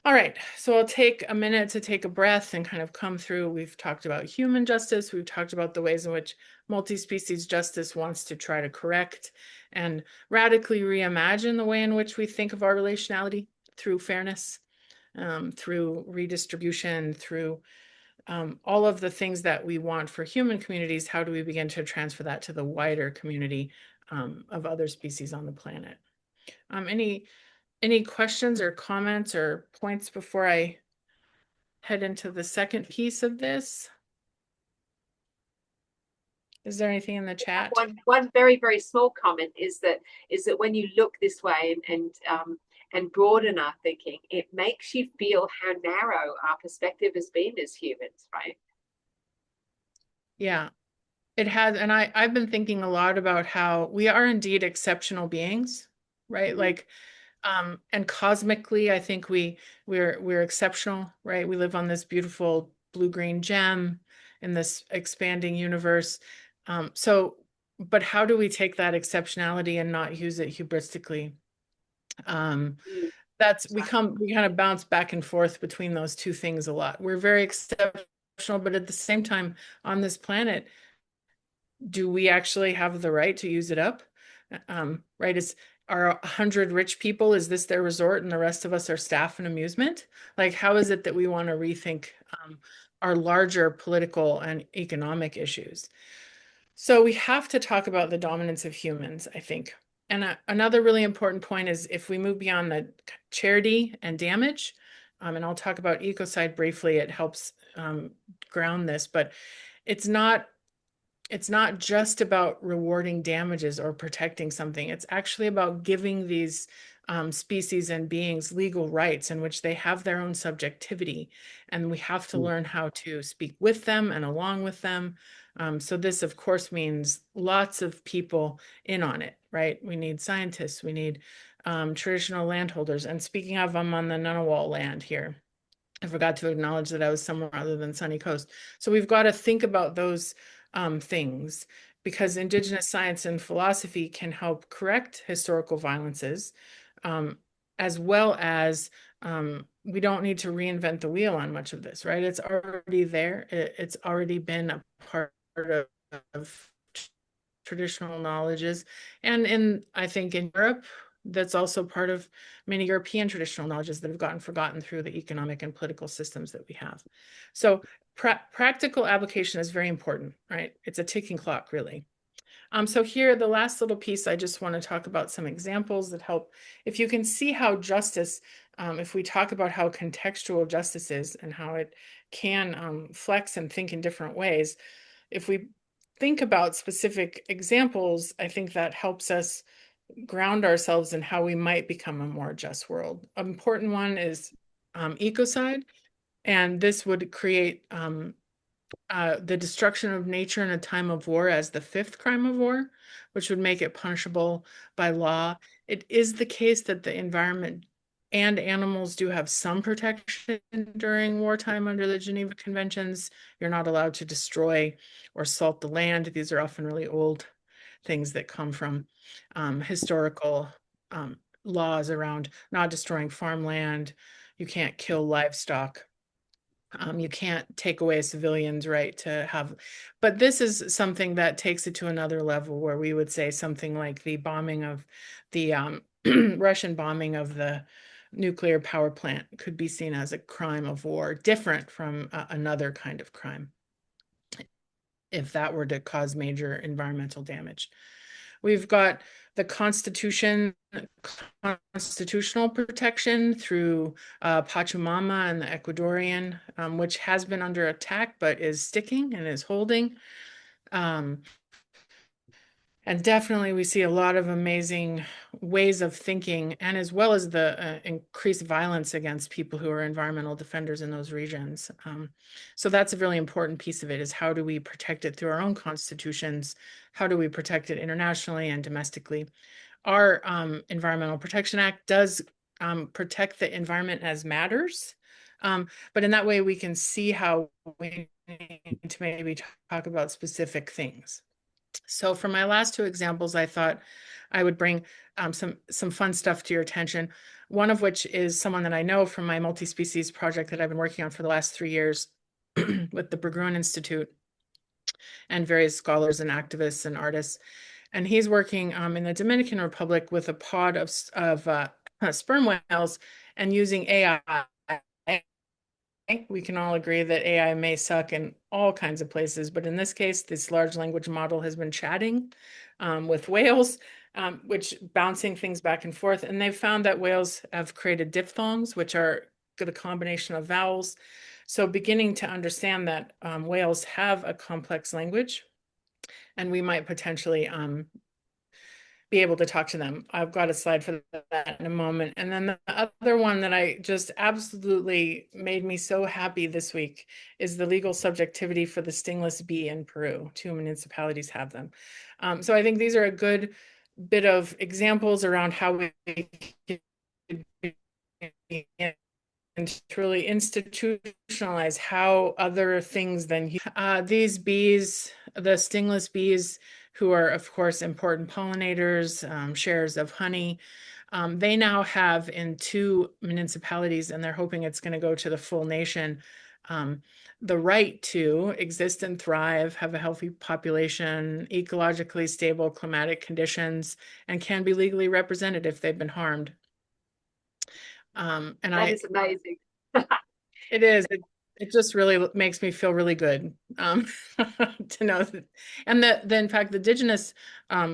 All right, so I'll take a minute to take a breath and kind of come through. We've talked about human justice. We've talked about the ways in which multi-species justice wants to try to correct and radically reimagine the way in which we think of our relationality through fairness, through redistribution, through all of the things that we want for human communities. How do we begin to transfer that to the wider community of other species on the planet? Any questions or comments or points before I head into the second piece of this? Is there anything in the chat? One very, very small comment is that when you look this way and broaden our thinking, it makes you feel how narrow our perspective has been as humans, right? Yeah, it has. And I've been thinking a lot about how we are indeed exceptional beings, right? Mm-hmm. Like, and cosmically, I think we're exceptional, right? We live on this beautiful blue-green gem in this expanding universe. But how do we take that exceptionality and not use it hubristically? We kind of bounce back and forth between those two things a lot. We're very exceptional, but at the same time, on this planet, do we actually have the right to use it up? Right? Are 100 rich people, is this their resort and the rest of us are staff and amusement? Like, how is it that we want to rethink our larger political and economic issues? So we have to talk about the dominance of humans, I think. And another really important point is if we move beyond the charity and damage, and I'll talk about Ecocide briefly, it helps ground this, but it's not just about rewarding damages or protecting something. It's actually about giving these species and beings legal rights in which they have their own subjectivity. And we have to learn how to speak with them and along with them. So this, of course, means lots of people in on it, right? We need scientists, we need traditional landholders. And speaking of, I'm on the Ngunnawal land here. I forgot to acknowledge that I was somewhere other than Sunny Coast. So we've got to think about those things, because Indigenous science and philosophy can help correct historical violences, as well as we don't need to reinvent the wheel on much of this, right? It's already there. It's already been a part of traditional knowledges. And I think in Europe, that's also part of many European traditional knowledges that have gotten forgotten through the economic and political systems that we have. So practical application is very important, right? It's a ticking clock, really. So here, the last little piece, I just want to talk about some examples that help. If you can see how justice, if we talk about how contextual justice is and how it can flex and think in different ways, if we think about specific examples, I think that helps us ground ourselves in how we might become a more just world. An important one is ecocide, and this would create the destruction of nature in a time of war as the fifth crime of war, which would make it punishable by law. It is the case that the environment and animals do have some protection during wartime under the Geneva Conventions. You're not allowed to destroy or salt the land. These are often really old things that come from historical laws around not destroying farmland. You can't kill livestock. You can't take away a civilian's right to have, but this is something that takes it to another level where we would say something like the bombing of the Russian bombing of the nuclear power plant could be seen as a crime of war, different from another kind of crime, if that were to cause major environmental damage. We've got the constitutional protection through Pachamama and the Ecuadorian, which has been under attack, but is sticking and is holding. And definitely we see a lot of amazing ways of thinking, and as well as the increased violence against people who are environmental defenders in those regions. So that's a really important piece of it, is how do we protect it through our own constitutions? How do we protect it internationally and domestically? Our Environmental Protection Act does protect the environment as matters, but in that way we can see how we need to maybe talk about specific things. So for my last two examples, I thought I would bring some fun stuff to your attention. One of which is someone that I know from my multi-species project that I've been working on for the last 3 years with the Berggruen Institute and various scholars and activists and artists. And he's working in the Dominican Republic with a pod of sperm whales and using AI. We can all agree that AI may suck in all kinds of places, but in this case, this large language model has been chatting with whales, which bouncing things back and forth. And they've found that whales have created diphthongs, which are the combination of vowels. So beginning to understand that whales have a complex language, and we might potentially be able to talk to them. I've got a slide for that in a moment. And then the other one that I just absolutely made me so happy this week is the legal subjectivity for the stingless bee in Peru. 2 municipalities have them. So I think these are a good bit of examples around how we and to really institutionalize how other things than these bees, the stingless bees, who are, of course, important pollinators, sharers of honey. They now have in 2 municipalities, and they're hoping it's going to go to the full nation, the right to exist and thrive, have a healthy population, ecologically stable climatic conditions, and can be legally represented if they've been harmed. That is amazing. It is. It just really makes me feel really good to know that. And that in fact, the indigenous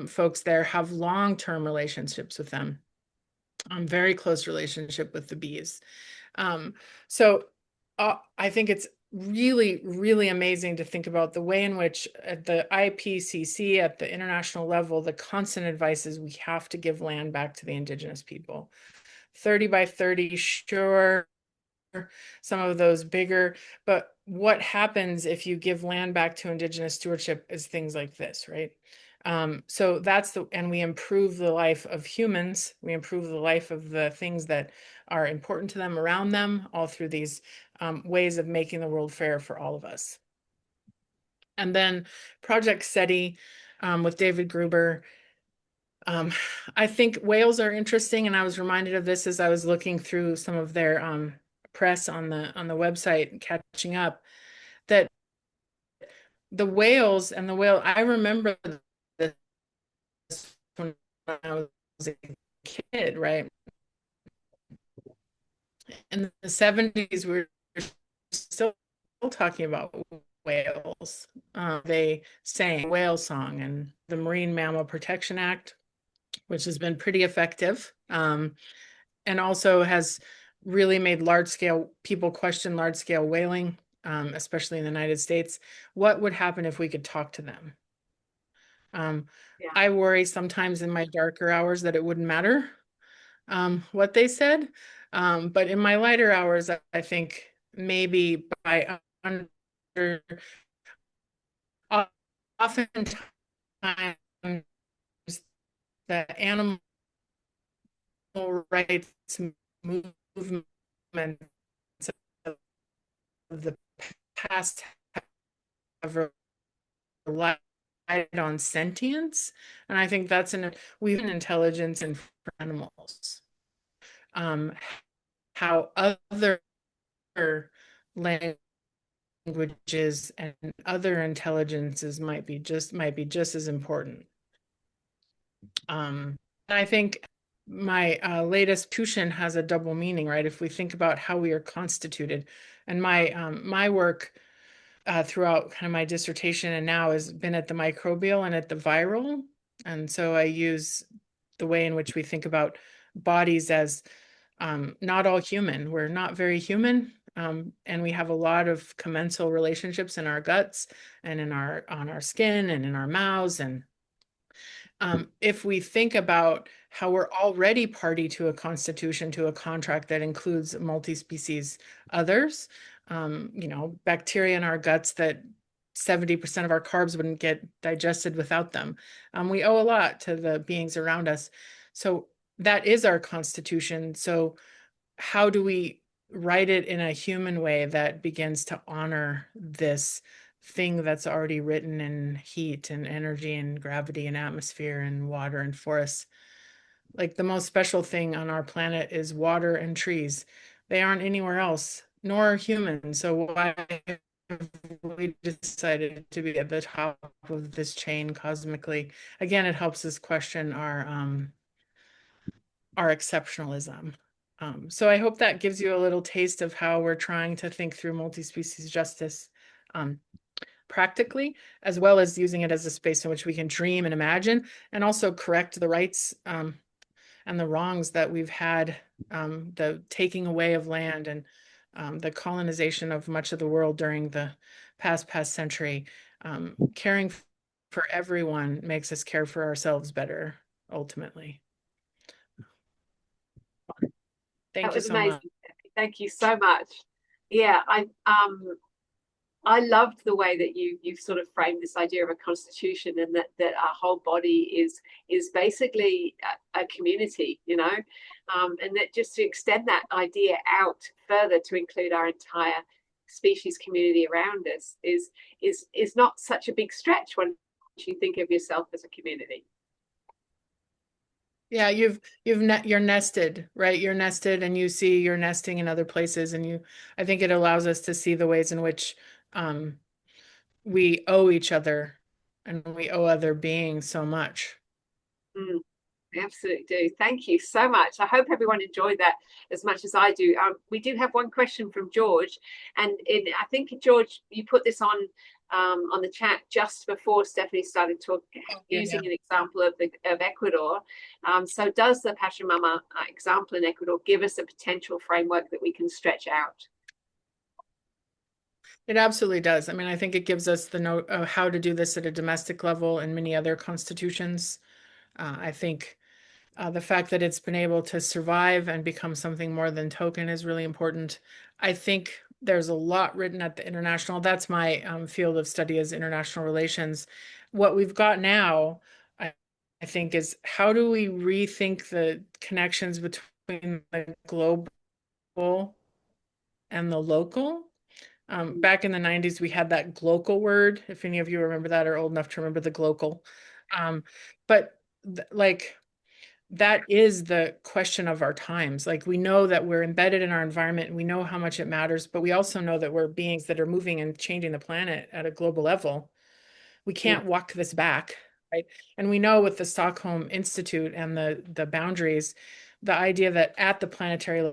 folks there have long-term relationships with them, very close relationship with the bees. So I think it's really, really amazing to think about the way in which at the IPCC, at the international level, the constant advice is we have to give land back to the indigenous people. 30 by 30, sure. Some of those bigger, but what happens if you give land back to indigenous stewardship is things like this, right? So that's and we improve the life of humans, we improve the life of the things that are important to them around them, all through these ways of making the world fair for all of us. And then Project CETI with David Gruber, I think whales are interesting, and I was reminded of this as I was looking through some of their press on the website and catching up, that the whales and the whale, I remember this when I was a kid, right? In the 70s, we were still talking about whales. They sang whale song, and the Marine Mammal Protection Act, which has been pretty effective, and also has really made people question large-scale whaling, especially in the United States. What would happen if we could talk to them? Yeah. I worry sometimes in my darker hours that it wouldn't matter what they said. But in my lighter hours, I think maybe by oftentimes the animal rights movements of the past have relied on sentience, and I think that's we've an intelligence in animals. How other languages and other intelligences might be just as important. I think my latest tuition has a double meaning, right? If we think about how we are constituted, and my work throughout kind of my dissertation and now has been at the microbial and at the viral, and so I use the way in which we think about bodies as not all human. We're not very human, and we have a lot of commensal relationships in our guts and on our skin and in our mouths. And if we think about how we're already party to a constitution, to a contract that includes multi-species others, bacteria in our guts that 70% of our carbs wouldn't get digested without them. We owe a lot to the beings around us. So that is our constitution. So how do we write it in a human way that begins to honor this thing that's already written in heat and energy and gravity and atmosphere and water and forests? Like, the most special thing on our planet is water and trees. They aren't anywhere else, nor are humans. So why have we decided to be at the top of this chain cosmically? Again, it helps us question our exceptionalism. So I hope that gives you a little taste of how we're trying to think through multi-species justice practically, as well as using it as a space in which we can dream and imagine, and also correct the rights and the wrongs that we've had, the taking away of land and the colonization of much of the world during the past century. Caring for everyone makes us care for ourselves better, ultimately. Thank you so amazing. much. Thank you so much. Yeah, I loved the way that you've sort of framed this idea of a constitution, and that our whole body is basically a community, and that just to extend that idea out further to include our entire species community around us is not such a big stretch once you think of yourself as a community. Yeah, you're nested, right? You're nested, and you see you're nesting in other places, and I think it allows us to see the ways in which we owe each other and we owe other beings so much. We absolutely do. Thank you so much. I hope everyone enjoyed that as much as I do. We do have one question from George, and I think, George, you put this on the chat just before Stefanie started talking, using an example of Ecuador. So does the Pachamama example in Ecuador give us a potential framework that we can stretch out? It absolutely does. I mean, I think it gives us the note of how to do this at a domestic level in many other constitutions. I think the fact that it's been able to survive and become something more than token is really important. I think there's a lot written at the international. That's my field of study, is international relations. What we've got now, I think, is how do we rethink the connections between the global and the local? Back in the 90s, we had that glocal word, if any of you remember that or old enough to remember the glocal. But like, that is the question of our times. Like, we know that we're embedded in our environment and we know how much it matters, but we also know that we're beings that are moving and changing the planet at a global level. We can't walk this back, right? And we know with the Stockholm Institute and the boundaries, the idea that at the planetary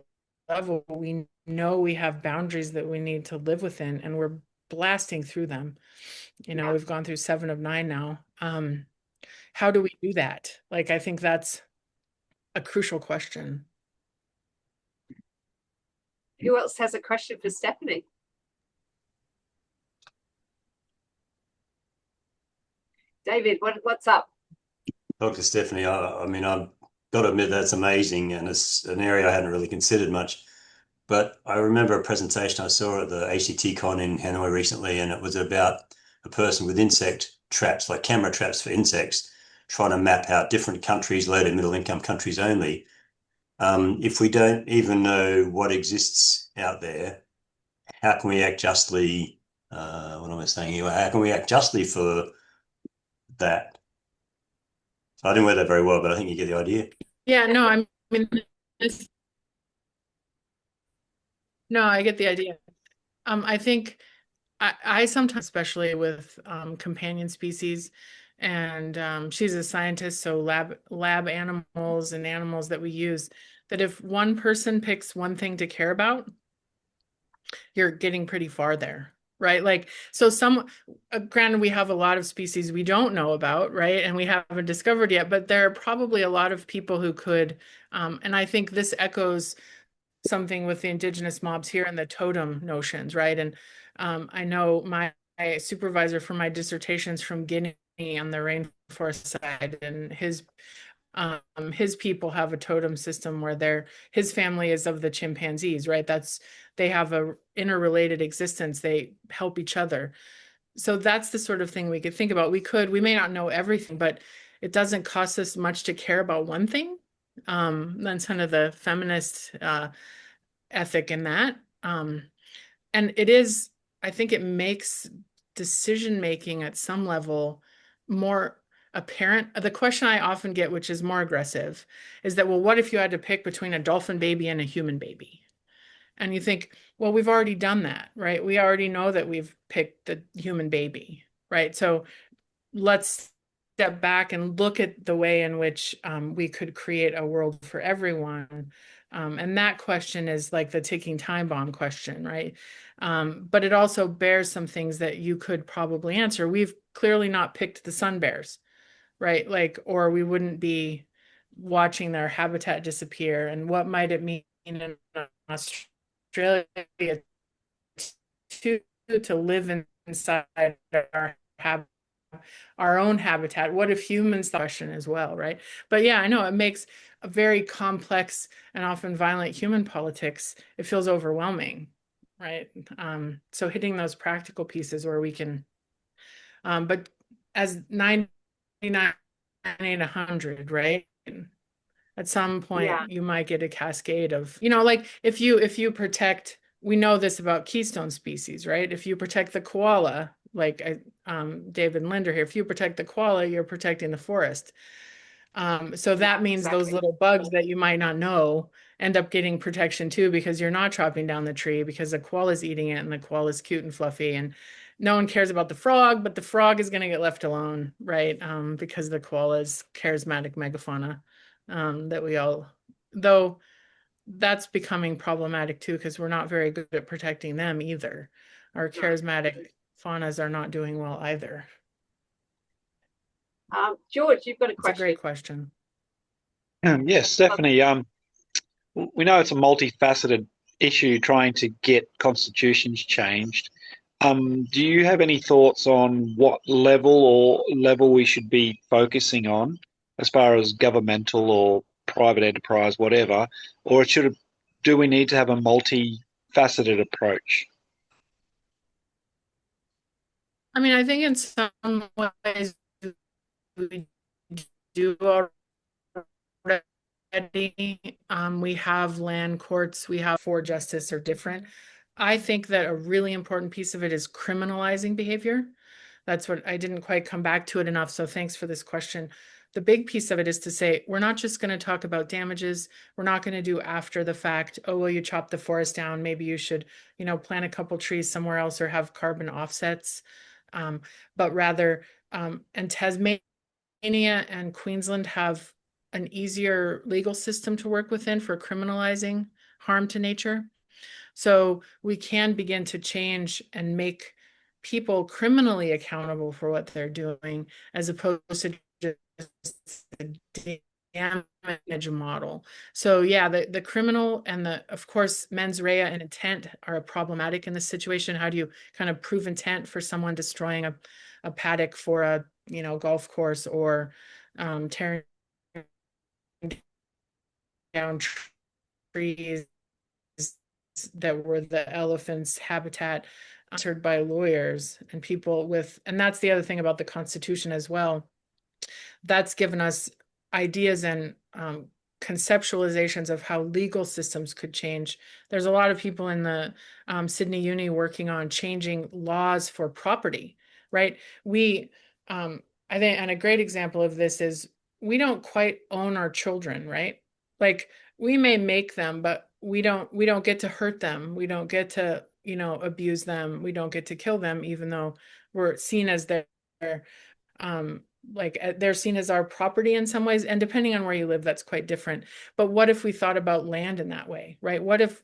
level, we know we have boundaries that we need to live within, and we're blasting through them. We've gone through 7 of 9 now. How do we do that? Like, I think that's a crucial question. Who else has a question for Stefanie? David, what's up? Dr. Stefanie, I mean, I've got to admit that's amazing, and it's an area I hadn't really considered much. But I remember a presentation I saw at the ACT Con in Hanoi recently, and it was about a person with insect traps, like camera traps for insects, trying to map out different countries, low to middle income countries only. If we don't even know what exists out there, how can we act justly? What am I saying here? How can we act justly for that? So I didn't word that very well, but I think you get the idea. Yeah, no, I mean, no, I get the idea. I think I sometimes, especially with companion species, and she's a scientist, so lab animals and animals that we use, that if one person picks one thing to care about, you're getting pretty far there, right? Like, so granted, we have a lot of species we don't know about, right? And we haven't discovered yet, but there are probably a lot of people who could, and I think this echoes something with the indigenous mobs here and the totem notions, right? And I know my supervisor for my dissertations from Guinea on the rainforest side, and his people have a totem system where his family is of the chimpanzees, right? They have a interrelated existence. They help each other. So that's the sort of thing we could think about. We may not know everything, but it doesn't cost us much to care about one thing. That's kind of the feminist ethic in that. And I think it makes decision making at some level more apparent. The question I often get, which is more aggressive, is that, well, what if you had to pick between a dolphin baby and a human baby? And you think, well, we've already done that, right? We already know that we've picked the human baby, right? So let's step back and look at the way in which we could create a world for everyone. And that question is like the ticking time bomb question, right? But it also bears some things that you could probably answer. We've clearly not picked the sun bears, right? Like, or we wouldn't be watching their habitat disappear. And what might it mean in Australia to live inside our own habitat? What if humans, the question as well, right? But yeah, I know it makes a very complex and often violent human politics. It feels overwhelming, right? So hitting those practical pieces where we can, but as 99 and 100, right? At some point, you might get a cascade of, like if you protect, we know this about keystone species, right? If you protect the koala, like David and Linda here, if you protect the koala, you're protecting the forest. So that means those little bugs that you might not know end up getting protection too, because you're not chopping down the tree because the koala is eating it and the koala is cute and fluffy, and no one cares about the frog, but the frog is going to get left alone, right? Because the koala is charismatic megafauna that we all, though that's becoming problematic too, because we're not very good at protecting them either. Our charismatic faunas are not doing well either. George, you've got a question. It's a great question. Yes, Stefanie. We know it's a multifaceted issue trying to get constitutions changed. Do you have any thoughts on what level we should be focusing on as far as governmental or private enterprise, whatever, or do we need to have a multifaceted approach? I mean, I think in some ways we do already. We have land courts, we have for justice are different. I think that a really important piece of it is criminalizing behavior. That's what I didn't quite come back to it enough. So thanks for this question. the big piece of it is to say, we're not just going to talk about damages. We're not going to do after the fact, oh, well, you chopped the forest down. Maybe you should, plant a couple trees somewhere else or have carbon offsets. But rather, and Tasmania and Queensland have an easier legal system to work within for criminalizing harm to nature. So we can begin to change and make people criminally accountable for what they're doing, as opposed to just a damage model. So yeah, the criminal and of course, mens rea and intent are problematic in this situation. How do you kind of prove intent for someone destroying a paddock for a golf course, or tearing down trees that were the elephants' habitat, answered by lawyers and people and that's the other thing about the Constitution as well. That's given us ideas and conceptualizations of how legal systems could change. There's a lot of people in the Sydney Uni working on changing laws for property, right? I think, and a great example of this is, we don't quite own our children, right? Like, we may make them, but we don't get to hurt them. We don't get to, abuse them. We don't get to kill them, even though we're seen as they're seen as our property in some ways. And depending on where you live, that's quite different. But what if we thought about land in that way, right? What if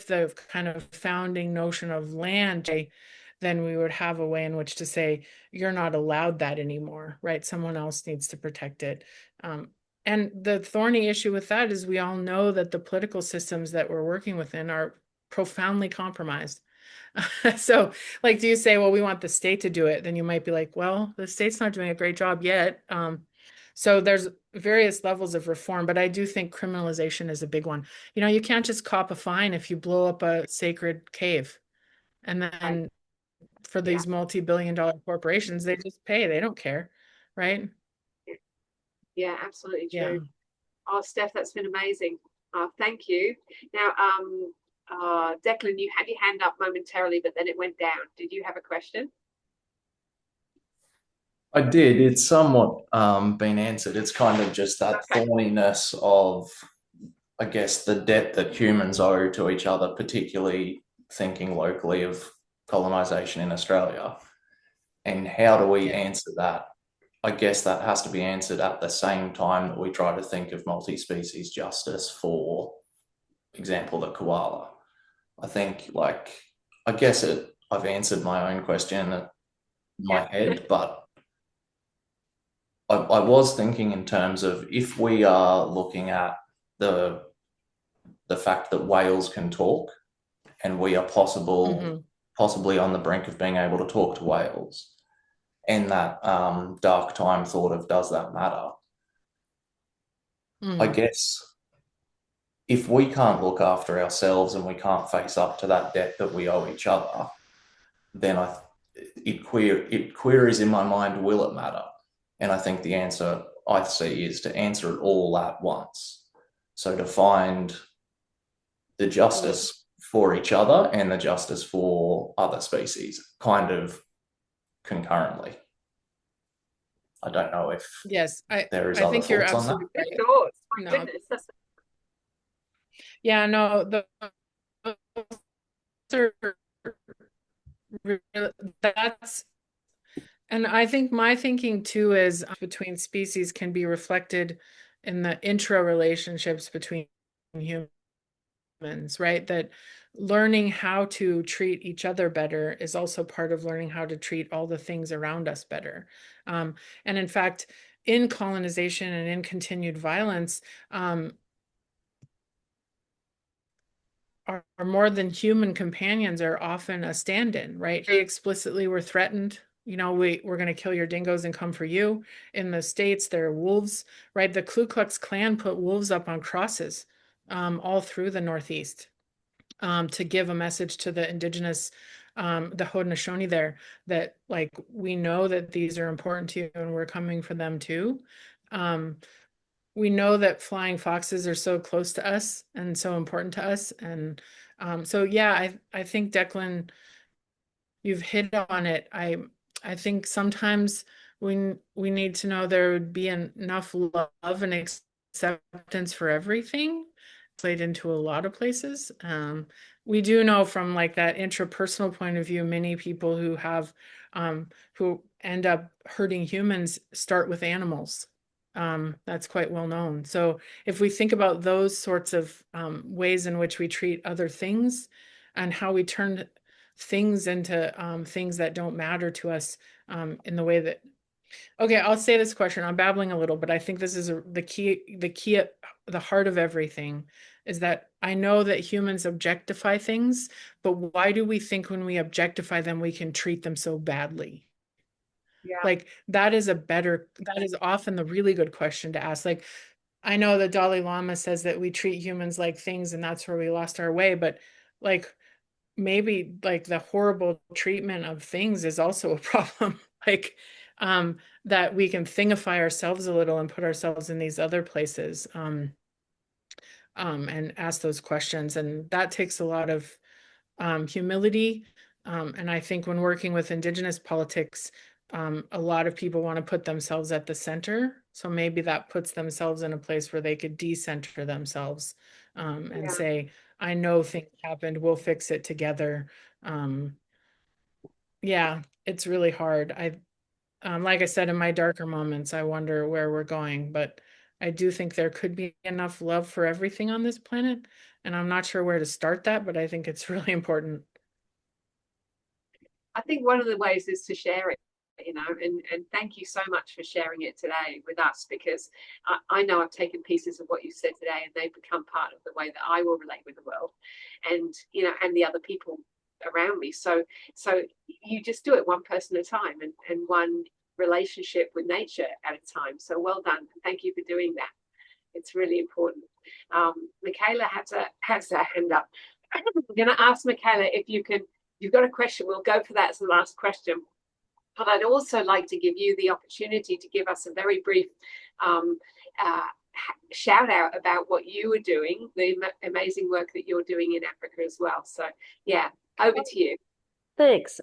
the kind of founding notion of land, then we would have a way in which to say, you're not allowed that anymore, right? Someone else needs to protect it. And the thorny issue with that is, we all know that the political systems that we're working within are profoundly compromised. So, like, do you say, well, we want the state to do it? Then you might be like, well, the state's not doing a great job yet. So there's various levels of reform, but I do think criminalization is a big one. You can't just cop a fine if you blow up a sacred cave. And then for these multi-billion-dollar corporations, they just pay. They don't care, right? Yeah, absolutely true. Yeah. Oh, Steph, that's been amazing. Thank you. Now, Declan, you had your hand up momentarily, but then it went down. Did you have a question? I did. It's somewhat been answered. It's kind of just that thorniness of, I guess, the debt that humans owe to each other, particularly thinking locally of colonization in Australia. And how do we answer that? I guess that has to be answered at the same time that we try to think of multi-species justice, for example, the koala. I think, I've answered my own question in my head, but I was thinking in terms of, if we are looking at the fact that whales can talk, and we are possibly on the brink of being able to talk to whales, and that dark time thought of, does that matter? I guess if we can't look after ourselves and we can't face up to that debt that we owe each other, then it queries in my mind, will it matter? And I think the answer I see is to answer it all at once. So to find the justice for each other and the justice for other species, kind of concurrently. I don't know if there is other thoughts on that. Right. Thoughts. My goodness, yeah, no, that's, and I think my thinking too is, between species can be reflected in the intra-relationships between humans, right? That learning how to treat each other better is also part of learning how to treat all the things around us better. And in fact, in colonization and in continued violence, our more than human companions are often a stand-in, right? They explicitly were threatened. We're going to kill your dingoes and come for you. In the States, there are wolves, right? The Ku Klux Klan put wolves up on crosses all through the Northeast to give a message to the indigenous, the Haudenosaunee there, that, like, we know that these are important to you and we're coming for them too. We know that flying foxes are so close to us and so important to us. And so, yeah, I think, Declan, you've hit on it. I think sometimes we need to know there would be enough love and acceptance for everything played into a lot of places. We do know from like that intrapersonal point of view, many people who have who end up hurting humans start with animals. That's quite well known. So if we think about those sorts of ways in which we treat other things and how we turn things into things that don't matter to us in the way that, okay, I'll say this question. I'm babbling a little, but I think this is the key at the heart of everything is that I know that humans objectify things, but why do we think when we objectify them, we can treat them so badly? Yeah. Like that is often the really good question to ask. Like, I know the Dalai Lama says that we treat humans like things and that's where we lost our way, but like maybe like the horrible treatment of things is also a problem. Like that we can thingify ourselves a little and put ourselves in these other places and ask those questions. And that takes a lot of humility. And I think when working with Indigenous politics, a lot of people want to put themselves at the center. So maybe that puts themselves in a place where they could decenter themselves and say, I know things happened, we'll fix it together. Yeah, it's really hard. Like I said, in my darker moments, I wonder where we're going, but I do think there could be enough love for everything on this planet. And I'm not sure where to start that, but I think it's really important. I think one of the ways is to share it, you know, and thank you so much for sharing it today with us, because I know I've taken pieces of what you said today and they've become part of the way that I will relate with the world and, you know, and the other people around me. So you just do it one person at a time and one relationship with nature at a time. So well done. Thank you for doing that. It's really important. Michaela has her hand up. I'm going to ask Michaela if you can, you've got a question. We'll go for that as the last question. But I'd also like to give you the opportunity to give us a very brief shout out about what you are doing, the amazing work that you're doing in Africa as well. So yeah, over to you. Thanks.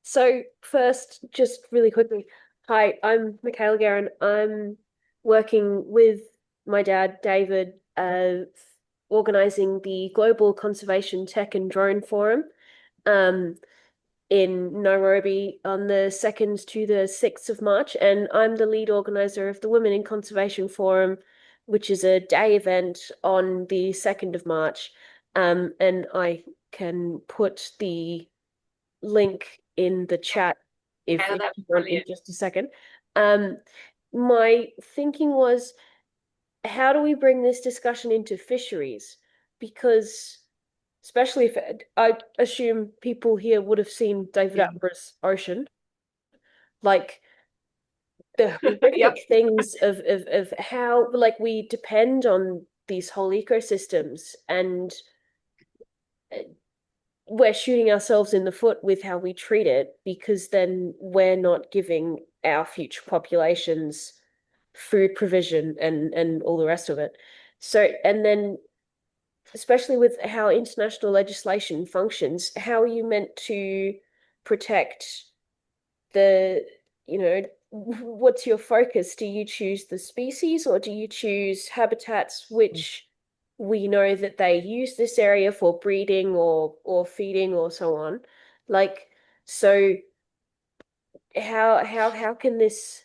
So first, just really quickly, hi, I'm Michaela Guerin. I'm working with my dad, David, organizing the Global Conservation Tech and Drone Forum in Nairobi on the 2nd to the 6th of March. And I'm the lead organizer of the Women in Conservation Forum, which is a day event on the 2nd of March. And I can put the link in the chat if you want in just a second. My thinking was, how do we bring this discussion into fisheries? Because especially if I assume people here would have seen David Attenborough's Ocean, like the horrific things of how like we depend on these whole ecosystems, and we're shooting ourselves in the foot with how we treat it, because then we're not giving our future populations food provision and all the rest of it. So, and then especially with how international legislation functions, how are you meant to protect the, you know, what's your focus? Do you choose the species or do you choose habitats which we know that they use this area for breeding or feeding or so on? Like, so how can this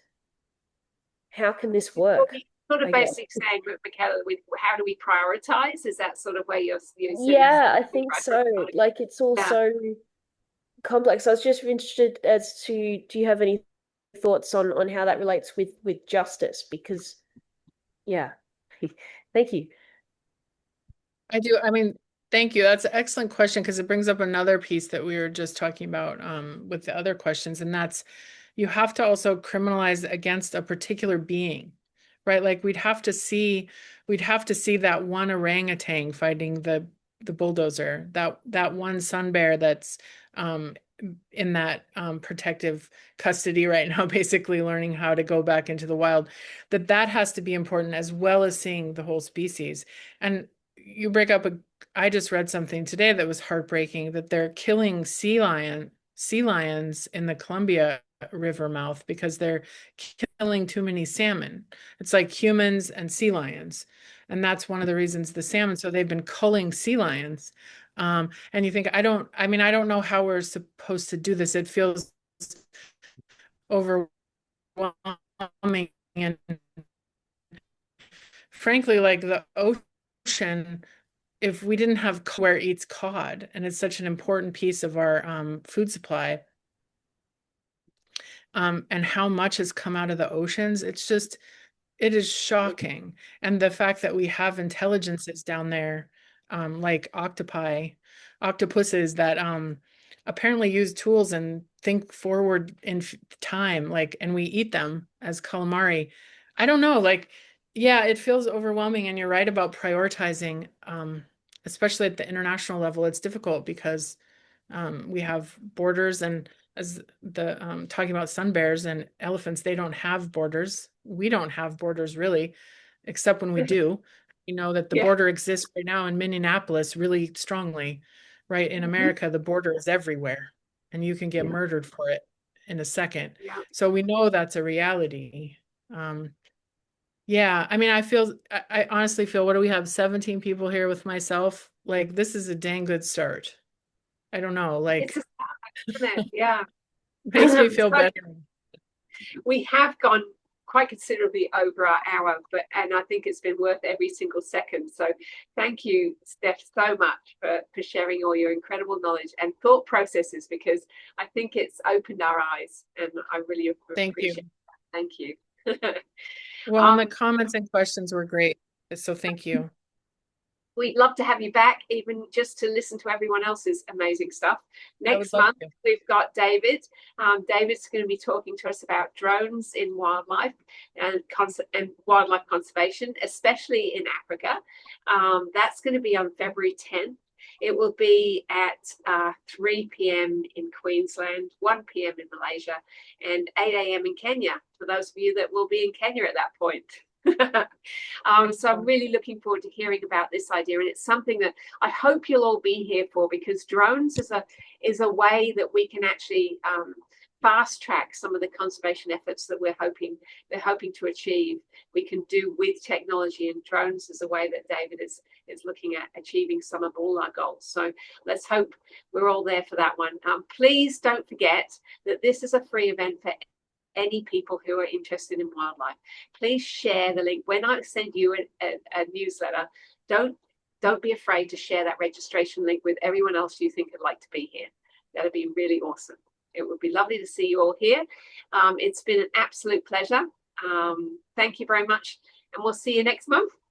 work? Sort of basic saying, Michaela, with how do we prioritize? Is that sort of where you're yeah, I think so. Like it's all so complex. I was just interested as to, do you have any thoughts on how that relates with justice? Because yeah. Thank you. I do. I mean, thank you. That's an excellent question, because it brings up another piece that we were just talking about with the other questions, and that's you have to also criminalize against a particular being, right? Like we'd have to see that one orangutan fighting the bulldozer, that one sun bear that's in that protective custody right now, basically learning how to go back into the wild. That has to be important, as well as seeing the whole species. And you break up I just read something today that was heartbreaking, that they're killing sea lion sea lions in the Columbia River mouth because they're killing too many salmon. It's like humans and sea lions. And that's one of the reasons the salmon, so they've been culling sea lions. And you think, I don't know how we're supposed to do this. It feels overwhelming. And frankly, like the ocean, if we didn't have where it eats cod, and it's such an important piece of our food supply, and how much has come out of the oceans, it is shocking. And the fact that we have intelligences down there, like octopuses that apparently use tools and think forward in time, like, and we eat them as calamari. I don't know, like, yeah, it feels overwhelming. And you're right about prioritizing, especially at the international level. It's difficult because we have borders, and as the talking about sun bears and elephants, they don't have borders. We don't have borders really, except when we do. You know that the border exists right now in Minneapolis really strongly, right? In America, the border is everywhere, and you can get murdered for it in a second. So we know that's a reality. Yeah, I mean, I honestly feel, what do we have, 17 people here with myself? Like, this is a dang good start. I don't know, like, it's a start, isn't it? Yeah. Makes me feel better. We have gone quite considerably over our hour, and I think it's been worth every single second. So thank you, Steph, so much for sharing all your incredible knowledge and thought processes, because I think it's opened our eyes, and I really appreciate it. Thank you. Well, the comments and questions were great, so thank you. We'd love to have you back, even just to listen to everyone else's amazing stuff. Next month, we've got David. David's going to be talking to us about drones in wildlife and wildlife conservation, especially in Africa. That's going to be on February 10th. It will be at 3 p.m. in Queensland, 1 p.m. in Malaysia, and 8 a.m. in Kenya, for those of you that will be in Kenya at that point. So I'm really looking forward to hearing about this idea, and it's something that I hope you'll all be here for, because drones is a way that we can actually fast track some of the conservation efforts that we're hoping to achieve. We can do with technology, and drones is a way that David is looking at achieving some of all our goals. So let's hope we're all there for that one. Please don't forget that this is a free event for any people who are interested in wildlife. Please share the link. When I send you a newsletter, don't be afraid to share that registration link with everyone else you think would like to be here. That'd be really awesome. It would be lovely to see you all here. It's been an absolute pleasure. Thank you very much, and we'll see you next month.